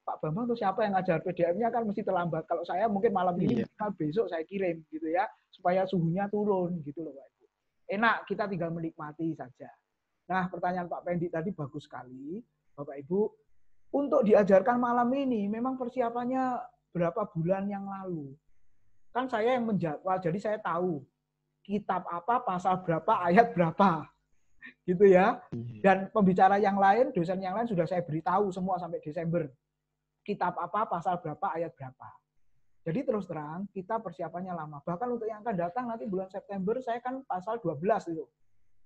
Pak Bambang tuh siapa yang ngajar? PDF-nya kan mesti terlambat. Kalau saya mungkin malam ini, besok saya kirim gitu ya. Supaya suhunya turun gitu loh Pak Ibu. Enak, kita tinggal menikmati saja. Nah pertanyaan Pak Pendi tadi bagus sekali. Bapak Ibu, untuk diajarkan malam ini, memang persiapannya berapa bulan yang lalu. Kan saya yang menjadwal, jadi saya tahu kitab apa, pasal berapa, ayat berapa. Gitu ya. Dan pembicara yang lain, dosen yang lain sudah saya beritahu semua sampai Desember. Kitab apa, pasal berapa, ayat berapa. Jadi terus terang, kita persiapannya lama. Bahkan untuk yang akan datang nanti bulan September, saya kan pasal 12 itu.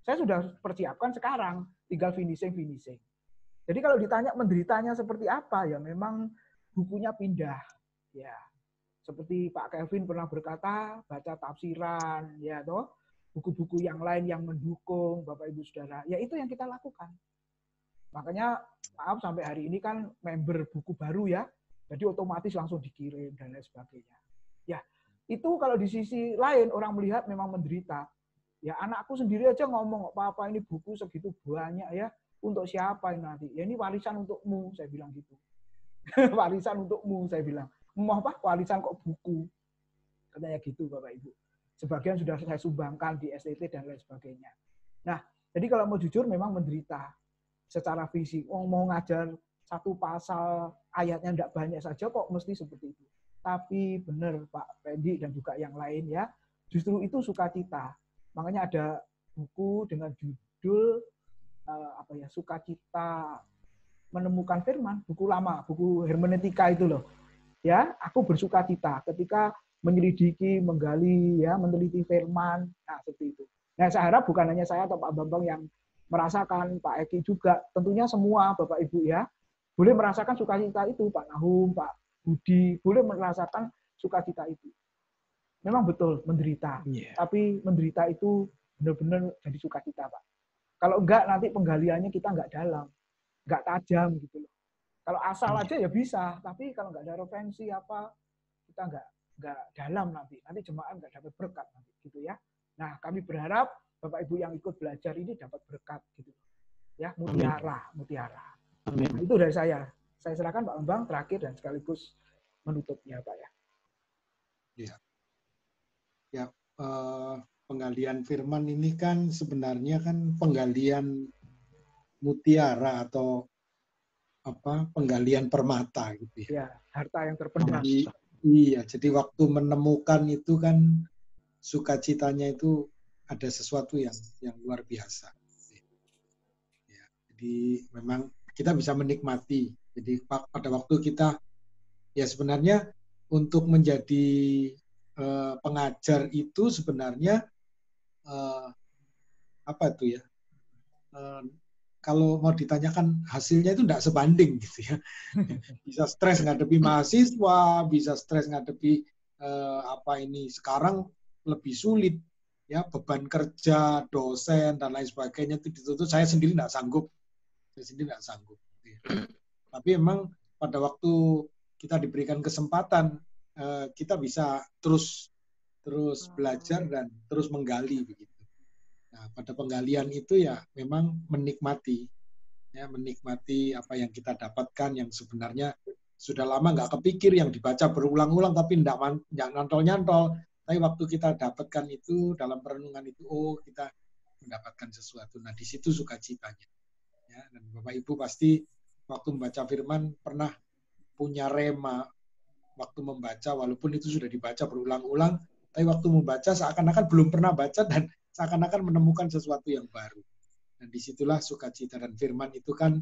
Saya sudah persiapkan sekarang, tinggal finishing. Jadi kalau ditanya menderitanya seperti apa, ya memang bukunya pindah. Ya, seperti Pak Kevin pernah berkata, baca tafsiran, ya toh, buku-buku yang lain yang mendukung Bapak Ibu Saudara. Ya itu yang kita lakukan. Makanya maaf sampai hari ini kan member buku baru ya, jadi otomatis langsung dikirim dan lain sebagainya. Ya, itu kalau di sisi lain orang melihat memang menderita. Ya anakku sendiri aja ngomong, apa ini buku segitu banyak ya. Untuk siapa ini nanti? Ya ini warisan untukmu, saya bilang gitu. Warisan untukmu, saya bilang. Mau apa? Warisan kok buku. Katanya gitu, Bapak Ibu. Sebagian sudah saya sumbangkan di STT dan lain sebagainya. Nah, jadi kalau mau jujur memang menderita secara fisik. Mau ngajar satu pasal ayatnya tidak banyak saja kok mesti seperti itu. Tapi benar Pak Pendi dan juga yang lain ya, justru itu sukacita. Makanya ada buku dengan judul sukacita menemukan firman, buku lama, buku hermeneutika itu loh. Ya, aku bersukacita ketika menyelidiki, menggali, ya, meneliti firman, nah seperti itu. Nah, saya harap bukan hanya saya atau Pak Bambang yang merasakan, Pak Eki juga, tentunya semua Bapak Ibu ya, boleh merasakan sukacita itu, Pak Nahum, Pak Budi, boleh merasakan sukacita itu. Memang betul menderita, tapi menderita itu benar-benar jadi sukacita, Pak. Kalau enggak, nanti penggaliannya kita enggak dalam, enggak tajam gitu loh. Kalau asal aja ya bisa, tapi kalau enggak ada referensi apa, kita nggak dalam nanti jemaat nggak dapat berkat nanti gitu ya. Nah, kami berharap Bapak Ibu yang ikut belajar ini dapat berkat gitu. Ya, mutiara. Nah, itu dari saya. Saya serahkan Pak Bambang terakhir dan sekaligus menutupnya, Pak ya. Ya, penggalian firman ini kan sebenarnya kan penggalian mutiara atau penggalian permata gitu ya. Ya, harta yang terpendam. Iya, jadi waktu menemukan itu kan sukacitanya itu ada sesuatu yang luar biasa. Ya, jadi memang kita bisa menikmati. Jadi pada waktu kita ya sebenarnya untuk menjadi pengajar itu sebenarnya kalau mau ditanyakan hasilnya itu tidak sebanding gitu ya. Bisa stres ngadepi mahasiswa, bisa stres ngadepi sekarang lebih sulit ya, beban kerja, dosen dan lain sebagainya itu dituntut. Saya sendiri tidak sanggup. Tapi memang pada waktu kita diberikan kesempatan, kita bisa terus belajar dan terus menggali begitu. Nah, pada penggalian itu ya memang menikmati apa yang kita dapatkan yang sebenarnya sudah lama nggak kepikir, yang dibaca berulang-ulang tapi nggak nyantol-nyantol. Tapi waktu kita dapatkan itu dalam perenungan itu, kita mendapatkan sesuatu. Nah, di situ sukacitanya. Ya, dan Bapak Ibu pasti waktu membaca firman pernah punya rema waktu membaca, walaupun itu sudah dibaca berulang-ulang, tapi waktu membaca seakan-akan belum pernah baca dan seakan-akan menemukan sesuatu yang baru. Dan disitulah sukacita, dan firman itu kan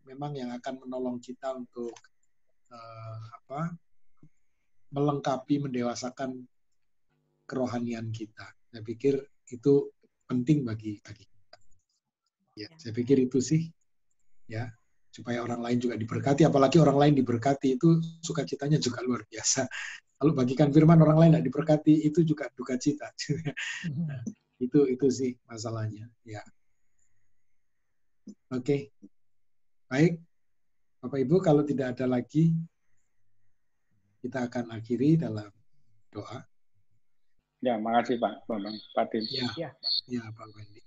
memang yang akan menolong kita untuk melengkapi, mendewasakan kerohanian kita. Saya pikir itu penting bagi kita. Ya, saya pikir itu sih, ya, supaya orang lain juga diberkati, apalagi orang lain diberkati itu sukacitanya juga luar biasa. Kalau bagikan firman orang lain tidak diberkati, itu juga duka cita. Nah, itu sih masalahnya. Ya. Oke. Baik. Bapak Ibu, kalau tidak ada lagi, kita akan akhiri dalam doa. Ya, makasih Pak Bambang, Pak Tim. Ya, Pak Wendy.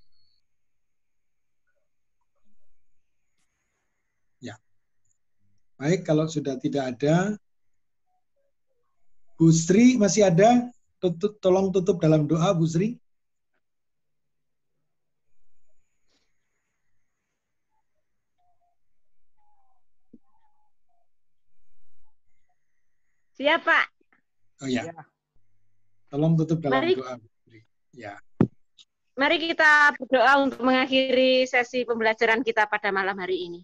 Ya. Baik, kalau sudah tidak ada, Bu Sri masih ada? Tolong tutup dalam doa, Bu Sri. Siap, Pak. Oh ya. Tolong tutup dalam doa, Bu Sri. Ya. Mari kita berdoa untuk mengakhiri sesi pembelajaran kita pada malam hari ini.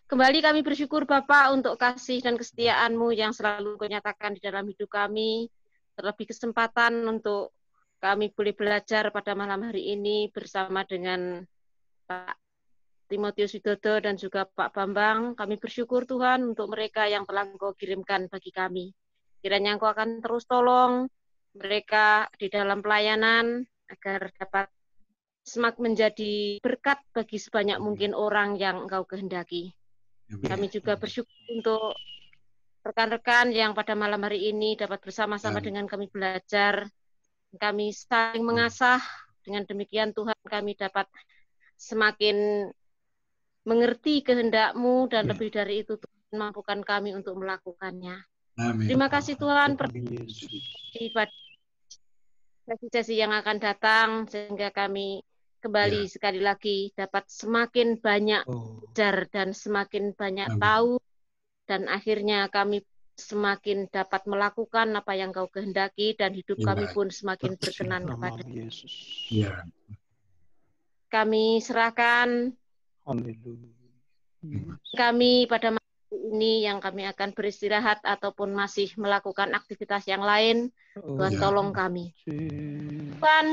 Kembali kami bersyukur Bapak untuk kasih dan kesetiaan-Mu yang selalu Kau nyatakan di dalam hidup kami. Terlebih kesempatan untuk kami boleh belajar pada malam hari ini bersama dengan Pak Timotius Widodo dan juga Pak Bambang. Kami bersyukur Tuhan untuk mereka yang telah Engkau kirimkan bagi kami. Kiranya Engkau akan terus tolong mereka di dalam pelayanan agar dapat semakin menjadi berkat bagi sebanyak mungkin orang yang Engkau kehendaki. Kami juga bersyukur untuk rekan-rekan yang pada malam hari ini dapat bersama-sama dengan kami belajar. Kami saling mengasah. Dengan demikian Tuhan kami dapat semakin mengerti kehendak-Mu dan lebih dari itu Tuhan mampukan kami untuk melakukannya. Amin. Terima kasih Tuhan pada sesi-sesi yang akan datang sehingga kami kembali sekali lagi dapat semakin banyak belajar dan semakin banyak tahu, dan akhirnya kami semakin dapat melakukan apa yang Kau kehendaki dan hidup kami pun semakin berkenan kepada Yesus. Kami serahkan kami pada malam ini yang kami akan beristirahat ataupun masih melakukan aktivitas yang lain. Tuhan tolong kami. Tuhan,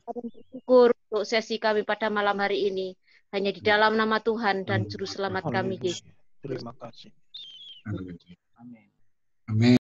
kami bersyukur untuk sesi kami pada malam hari ini. Hanya di dalam nama Tuhan dan Juru Selamat kami, Yesus. Terima kasih. Amin.